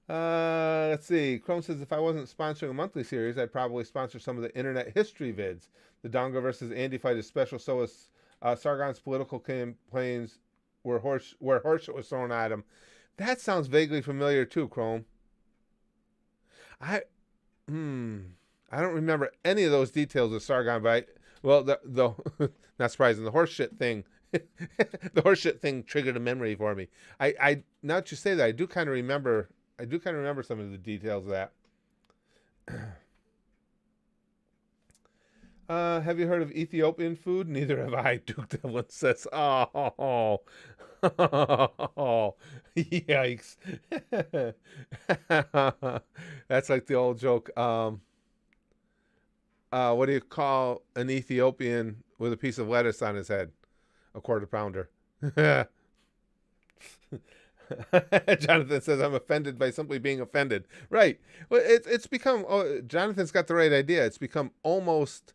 Let's see. Chrome says, if I wasn't sponsoring a monthly series, I'd probably sponsor some of the internet history vids. The Donga versus Andy fight is special, so is Sargon's political campaigns where horseshit was thrown at him. That sounds vaguely familiar too, Chrome. I don't remember any of those details of Sargon, but the not surprising, the horseshit thing. The horseshit thing triggered a memory for me. I now that you say that, I do kind of remember some of the details of that. Have you heard of Ethiopian food? Neither have I. Duke Devlin says, oh, yikes. That's like the old joke. What do you call an Ethiopian with a piece of lettuce on his head? A quarter pounder. Jonathan says, I'm offended by simply being offended. Right. Well, it's become, Jonathan's got the right idea. It's become almost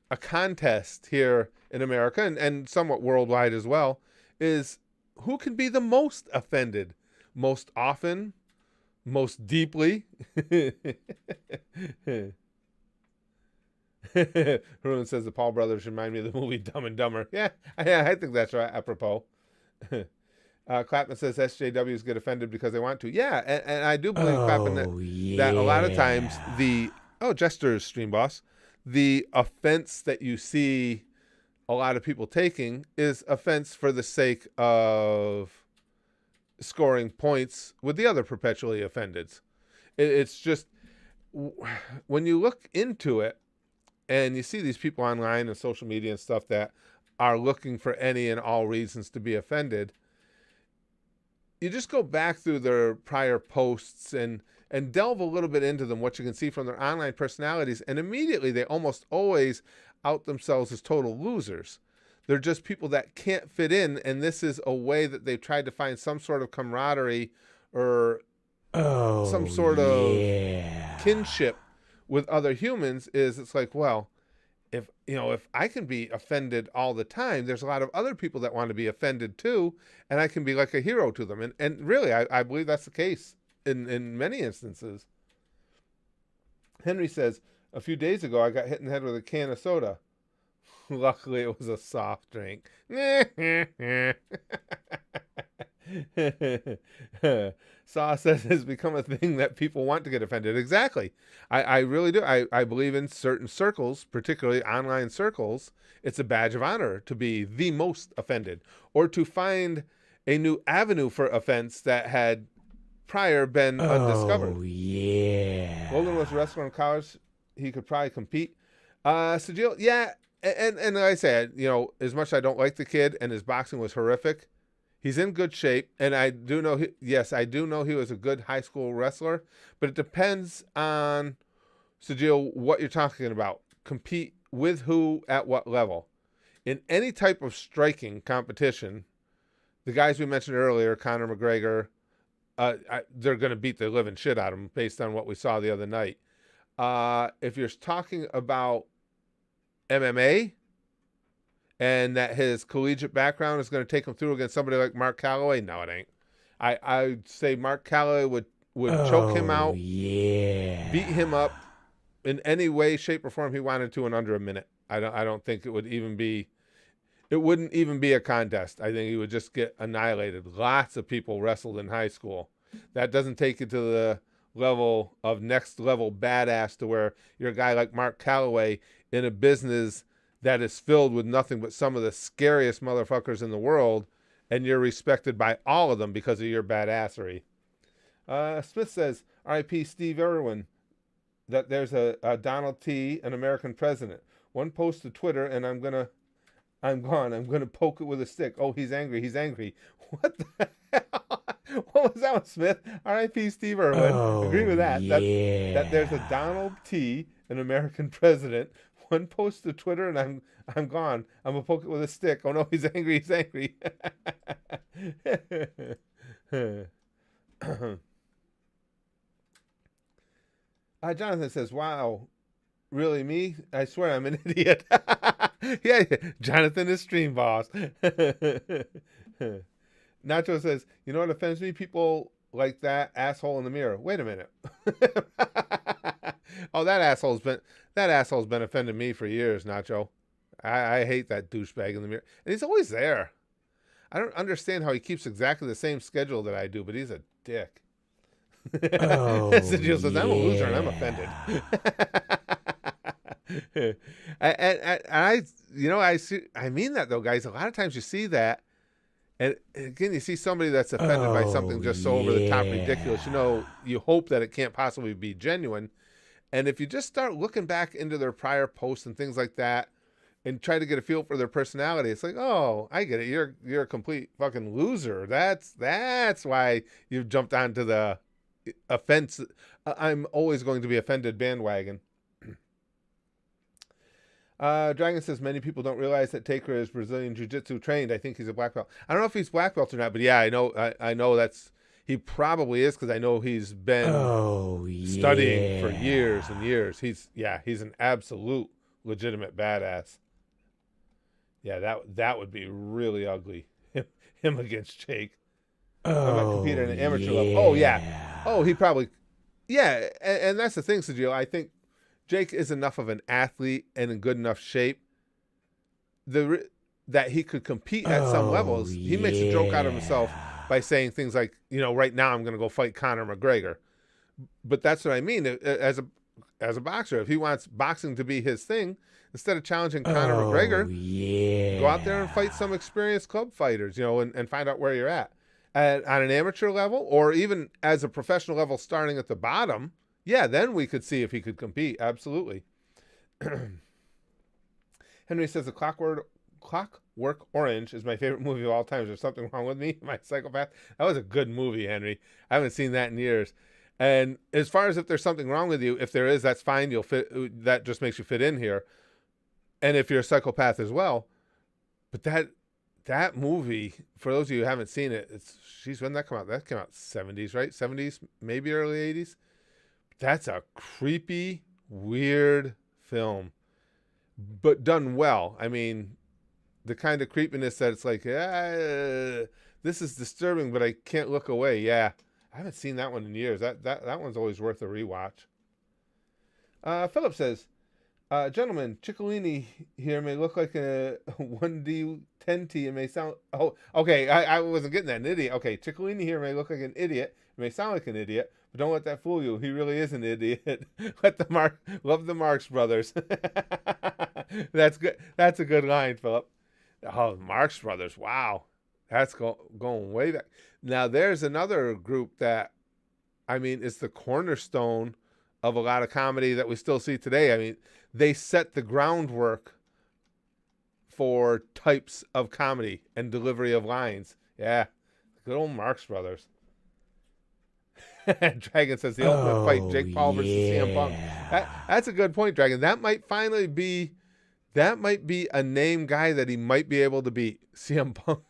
a contest here in America and somewhat worldwide as well, is who can be the most offended most often, most deeply. Ruin says the Paul brothers remind me of the movie Dumb and Dumber. Yeah, I think that's right, apropos. Clapman says SJWs get offended because they want to. Yeah, and I do believe, Clapman, Oh, that a lot of times yeah. Jester's stream boss, the offense that you see a lot of people taking is offense for the sake of scoring points with the other perpetually offendeds. It's just, when you look into it and you see these people online and social media and stuff that are looking for any and all reasons to be offended, you just go back through their prior posts and delve a little bit into them, what you can see from their online personalities, and immediately they almost always out themselves as total losers. They're just people that can't fit in, and this is a way that they've tried to find some sort of camaraderie or some Oh, sort of yeah. kinship with other humans. Is it's like, well, if I can be offended all the time, there's a lot of other people that want to be offended too, and I can be like a hero to them. And really, I believe that's the case in many instances. Henry says, a few days ago, I got hit in the head with a can of soda. Luckily, it was a soft drink. Saw says it's become a thing that people want to get offended. Exactly. I really do. I believe in certain circles, particularly online circles, it's a badge of honor to be the most offended or to find a new avenue for offense that had prior been undiscovered. Oh, yeah. Logan was a wrestler in college. He could probably compete. Sajil, yeah. And like I said, as much as I don't like the kid and his boxing was horrific, he's in good shape, and I do know he was a good high school wrestler, but it depends on, Sajil, what you're talking about. Compete with who at what level. In any type of striking competition, the guys we mentioned earlier, Conor McGregor, they're going to beat the living shit out of him based on what we saw the other night. If you're talking about MMA, and that his collegiate background is going to take him through against somebody like Mark Calloway, no, it ain't. I'd say Mark Calloway would choke him Oh, out, yeah. beat him up in any way, shape, or form he wanted to in under a minute. I don't think it wouldn't even be a contest. I think he would just get annihilated. Lots of people wrestled in high school. That doesn't take you to the level of next level badass to where you're a guy like Mark Calloway in a business that is filled with nothing but some of the scariest motherfuckers in the world, and you're respected by all of them because of your badassery. Smith says, R.I.P. Steve Irwin, that there's a Donald T., an American president. One post to Twitter, and I'm gone. I'm gonna poke it with a stick. Oh, he's angry. He's angry. What the hell? What was that one, Smith? R.I.P. Steve Irwin. Agree Oh, with that. That there's a yeah. Donald T., an American president. One post to Twitter, and I'm gone. I'm gonna poke it with a stick. Oh no, he's angry. He's angry. Jonathan says, "Wow, really me? I swear I'm an idiot." Yeah, Jonathan is stream boss. Nacho says, "You know what offends me? People like that asshole in the mirror." Wait a minute. Oh, that asshole's been offending me for years, Nacho. I hate that douchebag in the mirror, and he's always there. I don't understand how he keeps exactly the same schedule that I do, but he's a dick. Oh, Sajil says, "I'm a loser and I'm offended." yeah. I mean that though, guys. A lot of times you see that, and again, you see somebody that's offended by something Oh, just so over the top ridiculous. yeah. You hope that it can't possibly be genuine. And if you just start looking back into their prior posts and things like that, and try to get a feel for their personality, it's like, oh, I get it. You're a complete fucking loser. That's why you've jumped onto the offense. I'm always going to be offended bandwagon. Dragon says many people don't realize that Taker is Brazilian Jiu-Jitsu trained. I think he's a black belt. I don't know if he's black belt or not, but yeah, I know. I know he probably is because I know he's been Oh, studying for years yeah. and years. He's an absolute legitimate badass. Yeah, that would be really ugly. Him against Jake. I might compete at Oh, an amateur level. Oh yeah. yeah. Oh, he probably, yeah, and that's the thing, Sajil. I think Jake is enough of an athlete and in good enough shape that he could compete at some Oh, levels. He makes a joke out of himself yeah. by saying things like, right now I'm going to go fight Conor McGregor. But that's what I mean. As a boxer, if he wants boxing to be his thing, instead of challenging Conor Oh, McGregor, go out there and fight yeah. some experienced club fighters, and find out where you're at. On an amateur level, or even as a professional level, starting at the bottom. Yeah, then we could see if he could compete. Absolutely. Henry says Clockwork Orange is my favorite movie of all time. Is there something wrong with me? Am I a psychopath? That was a good movie, Henry. I haven't seen that in years. And as far as if there's something wrong with you, if there is, that's fine. You'll fit. That just makes you fit in here. And if you're a psychopath as well, but that movie, for those of you who haven't seen it, when that come out? That came out 70s, right? 70s, maybe early 80s. That's a creepy, weird film, but done well. I mean, the kind of creepiness that it's like, this is disturbing, but I can't look away. Yeah, I haven't seen that one in years. That one's always worth a rewatch. Philip says, gentlemen, Ciccolini here may look like a 1D 10T and may sound... Oh, okay, I wasn't getting that. An idiot. Okay, Ciccolini here may look like an idiot. It may sound like an idiot, but don't let that fool you. He really is an idiot. Love the Marx Brothers. That's good. That's a good line, Philip. Oh, Marx Brothers. Wow. That's going way back. Now, there's another group that, I mean, it's the cornerstone of a lot of comedy that we still see today. I mean, they set the groundwork for types of comedy and delivery of lines. Yeah, good old Marx Brothers. Dragon says the ultimate fight, Oh, Jake Paul versus CM Punk. yeah. That's a good point, Dragon. That might be a name guy that he might be able to beat. CM Punk.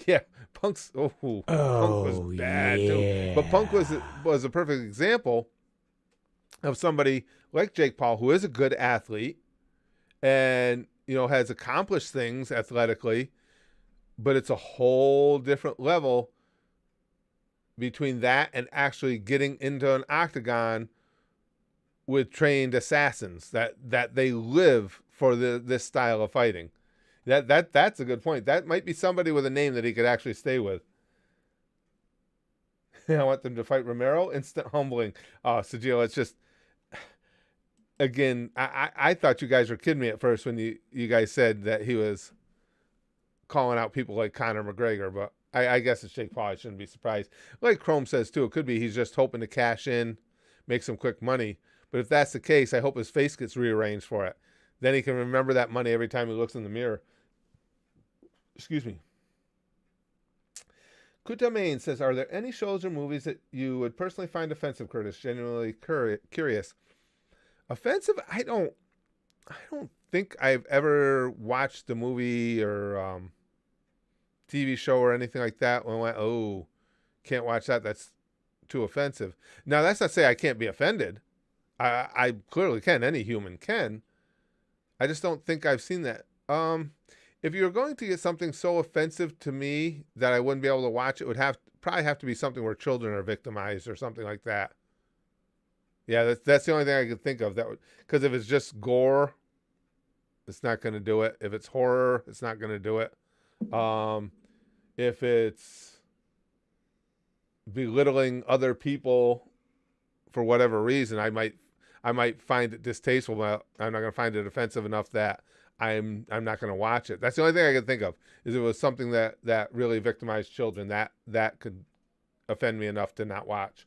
Yeah, Punk was Oh, bad too. But Punk yeah. was a perfect example of somebody like Jake Paul, who is a good athlete and has accomplished things athletically, but it's a whole different level between that and actually getting into an octagon with trained assassins that they live for this style of fighting. That's a good point. That might be somebody with a name that he could actually stay with. I want them to fight Romero. Instant humbling. Oh, Sajil, it's just, again, I thought you guys were kidding me at first when you guys said that he was calling out people like Conor McGregor, but I guess it's Jake Paul. I shouldn't be surprised. Like Chrome says too, it could be he's just hoping to cash in, make some quick money. But if that's the case, I hope his face gets rearranged for it. Then he can remember that money every time he looks in the mirror. Excuse me. Kutamain says, are there any shows or movies that you would personally find offensive, Curtis? Genuinely curious. Offensive? I don't think I've ever watched a movie or TV show or anything like that when I went, oh, can't watch that. That's too offensive. Now, that's not to say I can't be offended. I clearly can. Any human can. I just don't think I've seen that. If you're going to get something so offensive to me that I wouldn't be able to watch it, would probably have to be something where children are victimized or something like that. Yeah, that's the only thing I could think of. Because if it's just gore, it's not going to do it. If it's horror, it's not going to do it. If it's belittling other people for whatever reason, I might find it distasteful, but I'm not going to find it offensive enough that I'm not going to watch it. That's the only thing I can think of, is it was something that really victimized children that could offend me enough to not watch.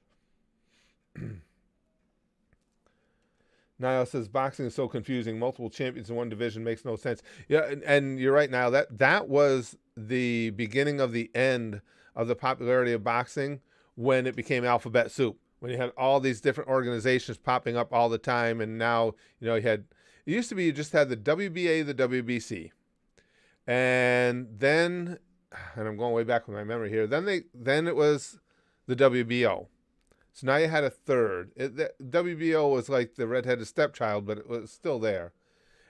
Niall says boxing is so confusing. Multiple champions in one division makes no sense. Yeah, and you're right, Niall. That was the beginning of the end of the popularity of boxing when it became alphabet soup. When you had all these different organizations popping up all the time, and now it used to be you just had the WBA, the WBC, and then, and I'm going way back with my memory here. Then it was the WBO. So now you had a third. The WBO was like the redheaded stepchild, but it was still there.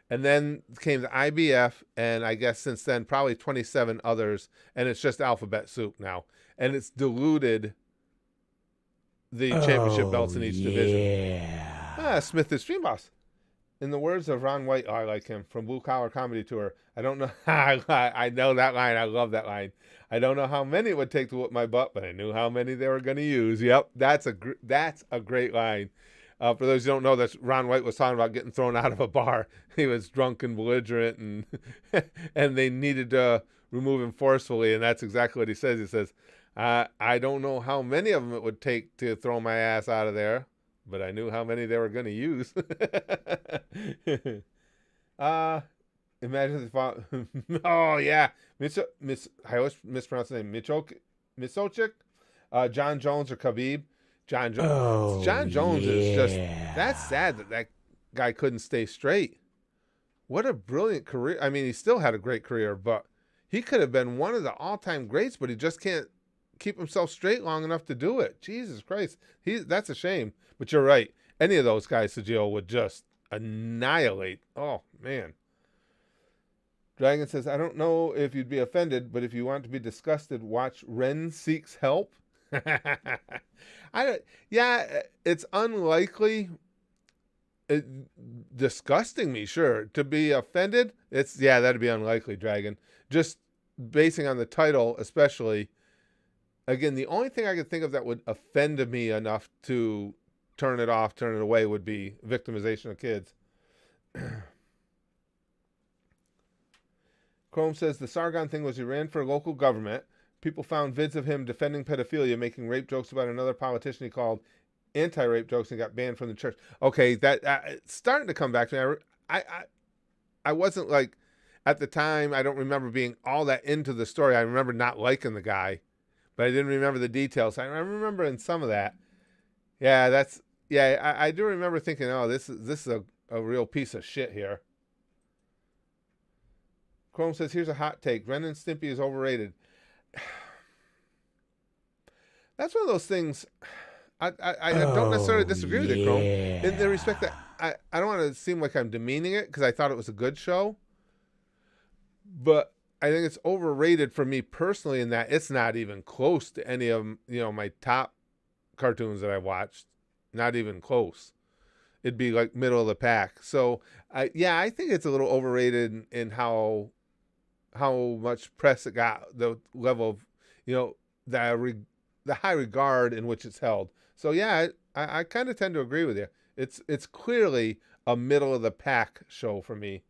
And then came the IBF, and I guess since then probably 27 others, and it's just alphabet soup now. And it's diluted the championship belts in each division. Yeah. Smith is Stream Boss. In the words of Ron White, I like him, from Blue Collar Comedy Tour, I don't know. I know that line. I love that line. I don't know how many it would take to whip my butt, but I knew how many they were going to use. Yep, that's a great line. For those who don't know, that's Ron White was talking about getting thrown out of a bar. He was drunk and belligerent, and and they needed to remove him forcefully, and that's exactly what he says. He says, I don't know how many of them it would take to throw my ass out of there, but I knew how many they were going to use. Imagine if oh yeah, I always mispronounce the name, Misochik, John Jones or Khabib. John Jones is just, that's sad that guy couldn't stay straight. What a brilliant career. I mean, he still had a great career, but he could have been one of the all-time greats, but he just can't keep himself straight long enough to do it. Jesus Christ. That's a shame. But you're right. Any of those guys, Sajil, would just annihilate. Oh, man. Dragon says, I don't know if you'd be offended, but if you want to be disgusted, watch Ren Seeks Help. Yeah, it's unlikely. Disgusting me, sure. To be offended, that'd be unlikely, Dragon. Just basing on the title, especially. Again, the only thing I could think of that would offend me enough to turn it off, turn it away, would be victimization of kids. Chrome says the Sargon thing was he ran for local government. People found vids of him defending pedophilia, making rape jokes about another politician he called anti-rape jokes, and got banned from the church. Okay, that it's starting to come back to me. I wasn't like, at the time, I don't remember being all that into the story. I remember not liking the guy, but I didn't remember the details. I remember in some of that. Yeah, I do remember thinking, oh, this is a real piece of shit here. Chrome says, here's a hot take. Ren and Stimpy is overrated. That's one of those things. I don't necessarily disagree with you, Chrome, in the respect that I don't want to seem like I'm demeaning it, because I thought it was a good show, but I think it's overrated for me personally in that it's not even close to any of my top cartoons that I watched. Not even close. It'd be like middle of the pack. So I think it's a little overrated in how much press it got, the level of the high regard in which it's held. So yeah, I kind of tend to agree with you. It's clearly a middle of the pack show for me.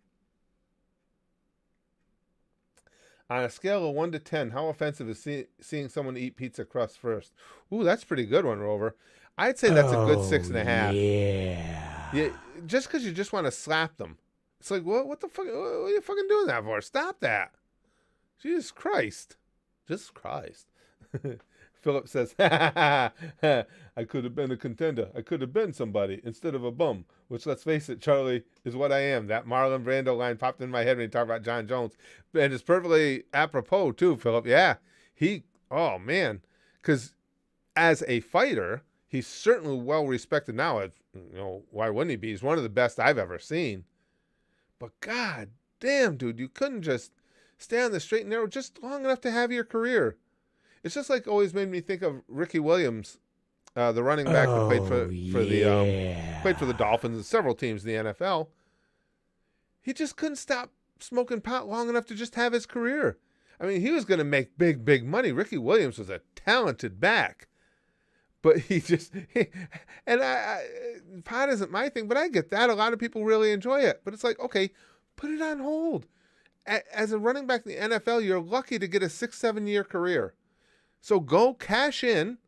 On a scale of 1 to 10, how offensive is seeing someone eat pizza crust first? Ooh, that's a pretty good one, Rover. I'd say that's a good 6.5. Yeah, just because you just want to slap them. It's like, what the fuck? What are you fucking doing that for? Stop that. Jesus Christ. Jesus Christ. Philip says, I could have been a contender. I could have been somebody instead of a bum, which, let's face it, Charlie, is what I am. That Marlon Brando line popped in my head when he talked about John Jones. And it's perfectly apropos, too, Philip. Yeah, oh, man. Because as a fighter, he's certainly well respected now. Why wouldn't he be? He's one of the best I've ever seen. But god damn, dude, you couldn't just stay on the straight and narrow just long enough to have your career. It's just like always made me think of Ricky Williams, the running back that played played for the Dolphins and several teams in the NFL. He just couldn't stop smoking pot long enough to just have his career. I mean, he was going to make big money. Ricky Williams was a talented back, but pot isn't my thing, but I get that. A lot of people really enjoy it, but it's like, okay, put it on hold. As a running back in the NFL, you're lucky to get a 6-7 year career. So go cash in,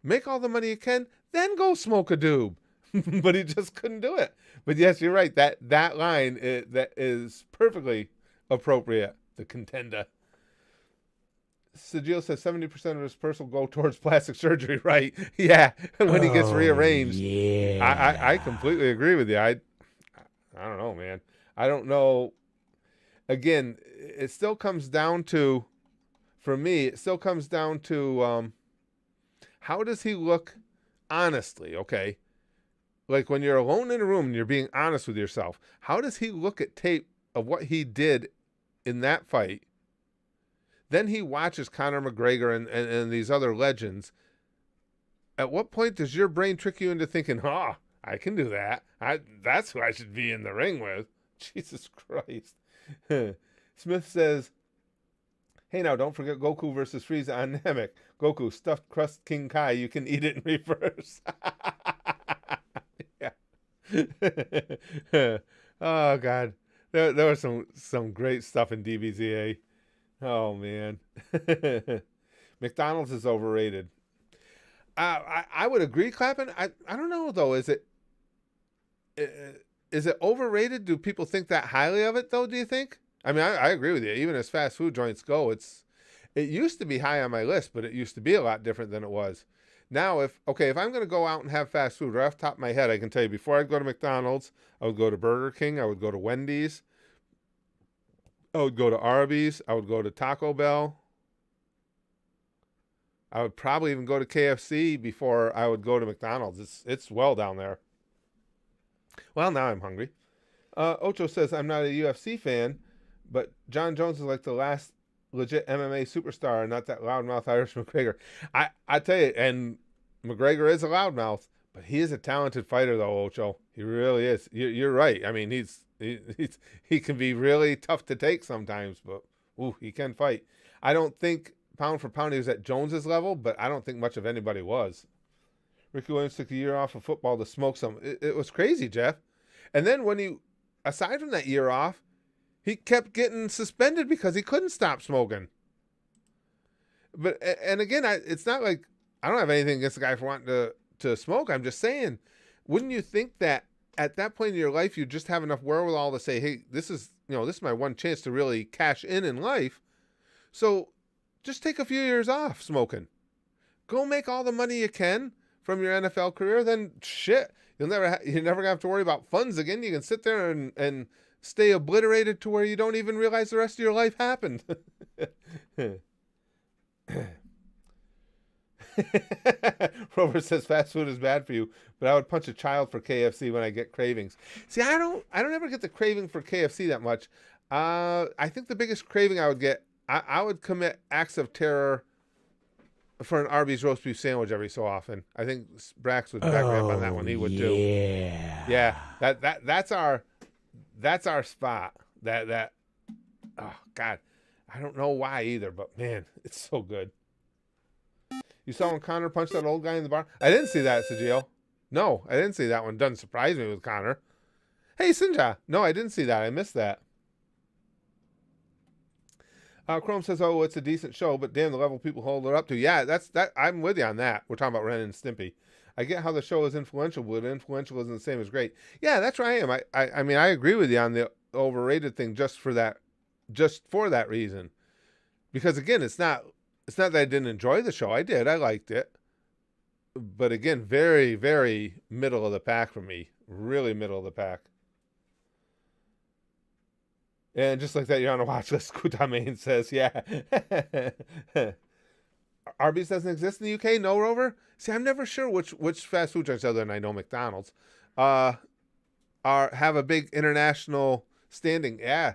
make all the money you can, then go smoke a doob. But he just couldn't do it. But yes, you're right. That line that is perfectly appropriate. The contender. Sajil says 70% of his purse will go towards plastic surgery. Right? Yeah. When he gets rearranged. Yeah. I completely agree with you. I don't know, man. I don't know. Again, it still comes down to. For me, it still comes down to how does he look honestly, okay? Like when you're alone in a room and you're being honest with yourself, how does he look at tape of what he did in that fight? Then he watches Conor McGregor and these other legends, At what point does your brain trick you into thinking, "Oh, I can do that. That's who I should be in the ring with." Jesus Christ. Smith says, "Hey, now don't forget Goku versus Frieza on Namek. Goku stuffed crust King Kai. You can eat it in reverse." Yeah. Oh God, there was some great stuff in DBZA. Oh man, McDonald's is overrated. I would agree, Clapping. I don't know though. Uh, is it overrated? Do people think that highly of it though? Do you think? I mean, I agree with you. Even as fast food joints go, it used to be high on my list, but it used to be a lot different than it was. Now, if I'm going to go out and have fast food, right off the top of my head, I can tell you before I'd go to McDonald's, I would go to Burger King, I would go to Wendy's, I would go to Arby's, I would go to Taco Bell. I would probably even go to KFC before I would go to McDonald's. It's well down there. Well, now I'm hungry. Ocho says I'm not a UFC fan, but John Jones is like the last legit MMA superstar, not that loudmouth Irish McGregor. I tell you, and McGregor is a loudmouth, but he is a talented fighter, though. Ocho, he really is. You're right. I mean, he can be really tough to take sometimes, but ooh, he can fight. I don't think pound for pound he was at Jones's level, but I don't think much of anybody was. Ricky Williams took a year off of football to smoke some. It was crazy, Jeff. And then aside from that year off, he kept getting suspended because he couldn't stop smoking. But and again, it's not like I don't have anything against the guy for wanting to smoke. I'm just saying, wouldn't you think that at that point in your life you just have enough wherewithal to say, hey, this is my one chance to really cash in life. So just take a few years off smoking. Go make all the money you can from your NFL career. Then shit, you're never gonna have to worry about funds again. You can sit there and stay obliterated to where you don't even realize the rest of your life happened. Robert says fast food is bad for you, but I would punch a child for KFC when I get cravings. See, I don't ever get the craving for KFC that much. I think the biggest craving I would get, I would commit acts of terror for an Arby's roast beef sandwich every so often. I think Brax would back me up on that one. He would too. Yeah. That's our spot. Oh God, I don't know why either, but man, it's so good. You saw when Connor punched that old guy in the bar? I didn't see that, Sajio. No, I didn't see that one. Doesn't surprise me with Connor. Hey, Sinja. No, I didn't see that. I missed that. Chrome says, "Oh, it's a decent show, but damn, the level people hold it up to." Yeah, that's that. I'm with you on that. We're talking about Ren and Stimpy. I get how the show is influential, but influential isn't the same as great. Yeah, that's where I am. I mean, I agree with you on the overrated thing just for that reason. Because again, it's not that I didn't enjoy the show. I did. I liked it. But again, very, very middle of the pack for me. Really middle of the pack. And just like that, you're on a watch list. Kutamain says, yeah. Arby's doesn't exist in the UK? No, Rover? See, I'm never sure which fast food joints, other than I know McDonald's, have a big international standing. Yeah.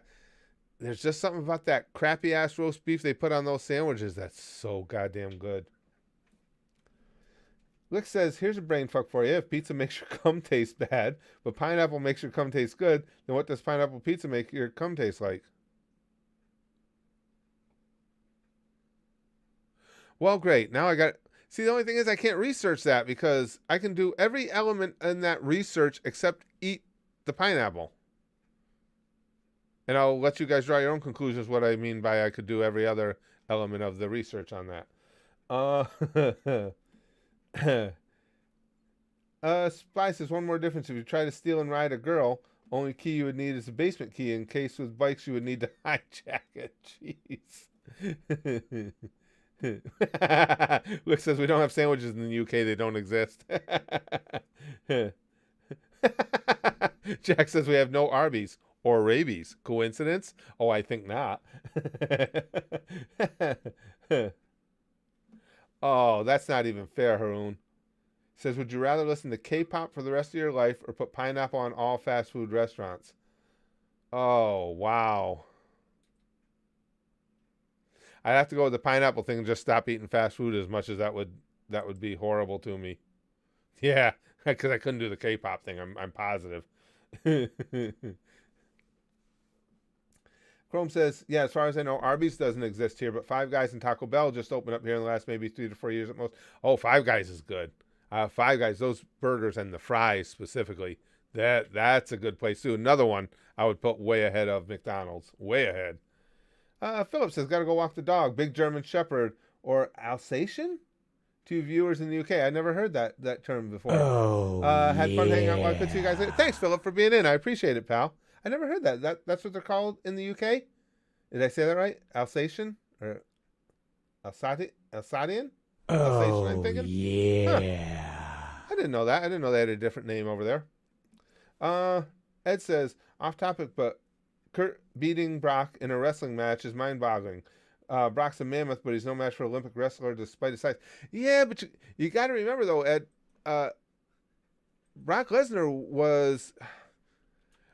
There's just something about that crappy ass roast beef they put on those sandwiches that's so goddamn good. Lick says, here's a brain fuck for you. If pizza makes your cum taste bad, but pineapple makes your cum taste good, then what does pineapple pizza make your cum taste like? Well, great. Now I got... See, the only thing is I can't research that because I can do every element in that research except eat the pineapple. And I'll let you guys draw your own conclusions what I mean by I could do every other element of the research on that. Spy says, one more difference. If you try to steal and ride a girl, only key you would need is a basement key. In case with bikes, you would need to hijack it. Jeez. Luke says, we don't have sandwiches in the UK. They don't exist. Jack says, we have no Arby's or rabies. Coincidence? Oh, I think not. Oh, that's not even fair, Haroon. Says, would you rather listen to K-pop for the rest of your life or put pineapple on all fast food restaurants? Oh, wow. I'd have to go with the pineapple thing and just stop eating fast food as much as that would That would be horrible to me. Yeah, because I couldn't do the K-pop thing. I'm positive. Chrome says, yeah, as far as I know, Arby's doesn't exist here, but Five Guys and Taco Bell just opened up here in the last maybe 3 to 4 years at most. Oh, Five Guys is good. Five Guys, those burgers and the fries specifically, that's a good place too. Another one I would put way ahead of McDonald's. Way ahead. Philip says, got to go walk the dog. Big German Shepherd or Alsatian? 2 viewers in the UK. I never heard that term before. Oh, Had fun hanging out. Well, I could see you guys yeah. later. Thanks, Philip, for being in. I appreciate it, pal. I never heard that. That's what they're called in the UK? Did I say that right? Alsatian? Or Alsatian? Alsatian, I'm Oh, thinking? Huh. yeah. I didn't know that. I didn't know they had a different name over there. Ed says, off topic, but Kurt beating Brock in a wrestling match is mind-boggling. Brock's a mammoth, but he's no match for an Olympic wrestler despite his size. Yeah, but you got to remember, though, Ed, Brock Lesnar was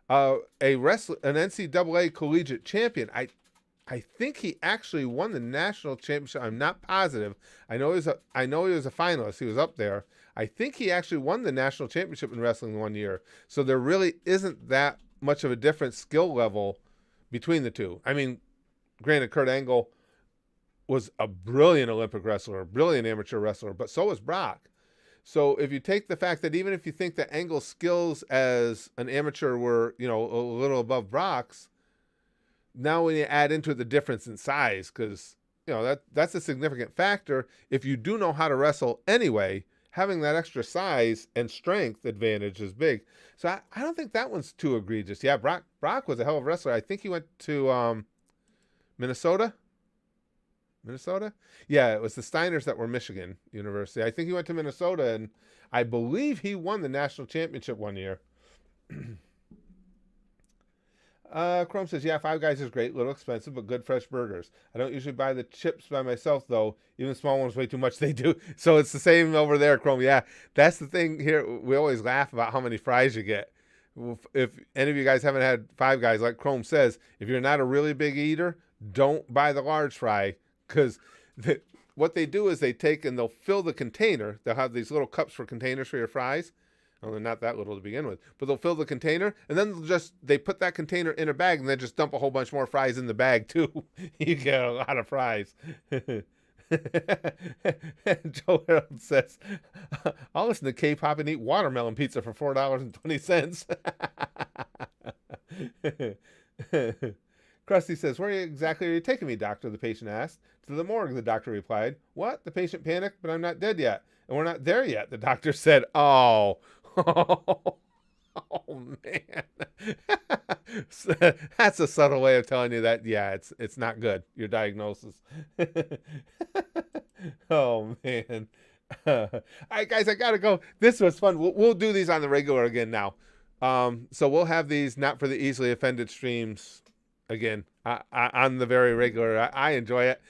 an NCAA collegiate champion. I think he actually won the national championship. I'm not positive. I know he was a finalist. He was up there. I think he actually won the national championship in wrestling one year. So there really isn't that much of a different skill level between the two. I mean, granted, Kurt Angle was a brilliant Olympic wrestler, a brilliant amateur wrestler, but so was Brock. So if you take the fact that even if you think that Angle's skills as an amateur were, a little above Brock's, now when you add into it the difference in size, because, that's a significant factor. If you do know how to wrestle anyway, having that extra size and strength advantage is big. So I don't think that one's too egregious. Yeah, Brock was a hell of a wrestler. I think he went to Minnesota. Yeah, it was the Steiners that were Michigan University. I think he went to Minnesota, and I believe he won the national championship one year. Chrome says, yeah, Five Guys is great, little expensive, but good fresh burgers. I don't usually buy the chips by myself, though. Even small ones way too much, they do. So it's the same over there, Chrome. Yeah, that's the thing here. We always laugh about how many fries you get. If any of you guys haven't had Five Guys, like Chrome says, if you're not a really big eater, don't buy the large fry, because what they do is they take and they'll fill the container. They'll have these little cups for containers for your fries. Well, they're not that little to begin with, but they'll fill the container, and then they put that container in a bag, and then just dump a whole bunch more fries in the bag too. You get a lot of fries. Joe Harold says, "I'll listen to K-pop and eat watermelon pizza for $4.20." Krusty says, "Where exactly are you taking me, doctor?" The patient asked. "To the morgue," the doctor replied. "What?" The patient panicked. "But I'm not dead yet." "And we're not there yet," the doctor said. Oh. Oh man. That's a subtle way of telling you that, yeah, it's not good, your diagnosis. Oh man. All right, guys, I gotta go. This was fun. We'll do these on the regular again now. So we'll have these not for the easily offended streams again on the very regular. I enjoy it.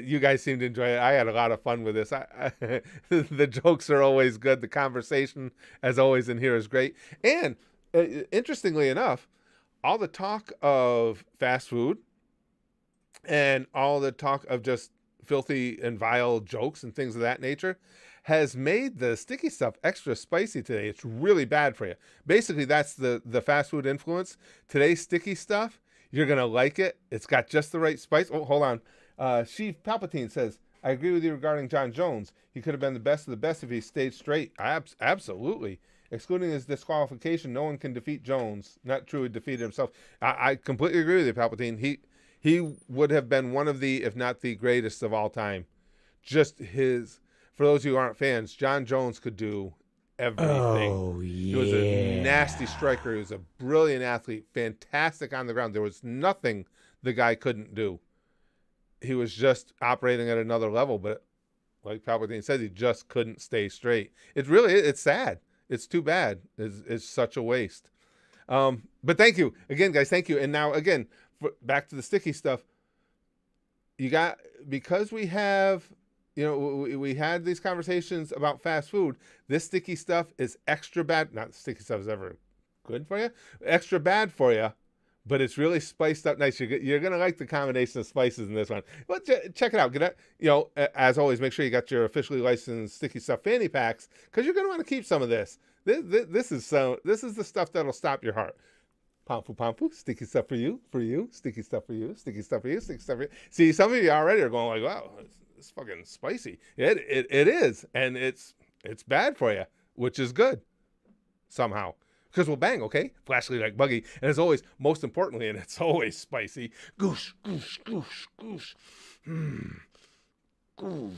You guys seem to enjoy it. I had a lot of fun with this. The jokes are always good. The conversation, as always, in here is great. And interestingly enough, all the talk of fast food and all the talk of just filthy and vile jokes and things of that nature has made the sticky stuff extra spicy today. It's really bad for you. Basically, that's the fast food influence. Today's sticky stuff, you're going to like it. It's got just the right spice. Oh, hold on. Sheev Palpatine says, "I agree with you regarding John Jones. He could have been the best of the best if he stayed straight." Absolutely. Excluding his disqualification, no one can defeat Jones. Not true, he defeated himself. I completely agree with you, Palpatine. He would have been one of the, if not the greatest of all time. For those of you who aren't fans, John Jones could do everything. Oh, yeah. He was a nasty striker. He was a brilliant athlete, fantastic on the ground. There was nothing the guy couldn't do. He was just operating at another level, but like Palpatine says, he just couldn't stay straight. It's sad. It's too bad. It's such a waste. But thank you again, guys. Thank you. And now again, back to the sticky stuff. Because we have, we had these conversations about fast food. This sticky stuff is extra bad. Not sticky stuff is ever good for you. Extra bad for you. but it's really spiced up nice. You're gonna like the combination of spices in this one. Well, check it out. Get it. As always, make sure you got your officially licensed sticky stuff fanny packs because you're gonna want to keep some of this. This is the stuff that'll stop your heart. Pomfu, sticky stuff for you, sticky stuff for you, sticky stuff for you, sticky stuff for you. See, some of you already are going like, wow, it's fucking spicy. It is, and it's bad for you, which is good somehow. Because we'll bang, okay? Flashly like buggy. And as always, most importantly, and it's always spicy, goosh, goosh, goosh, goosh. Goosh.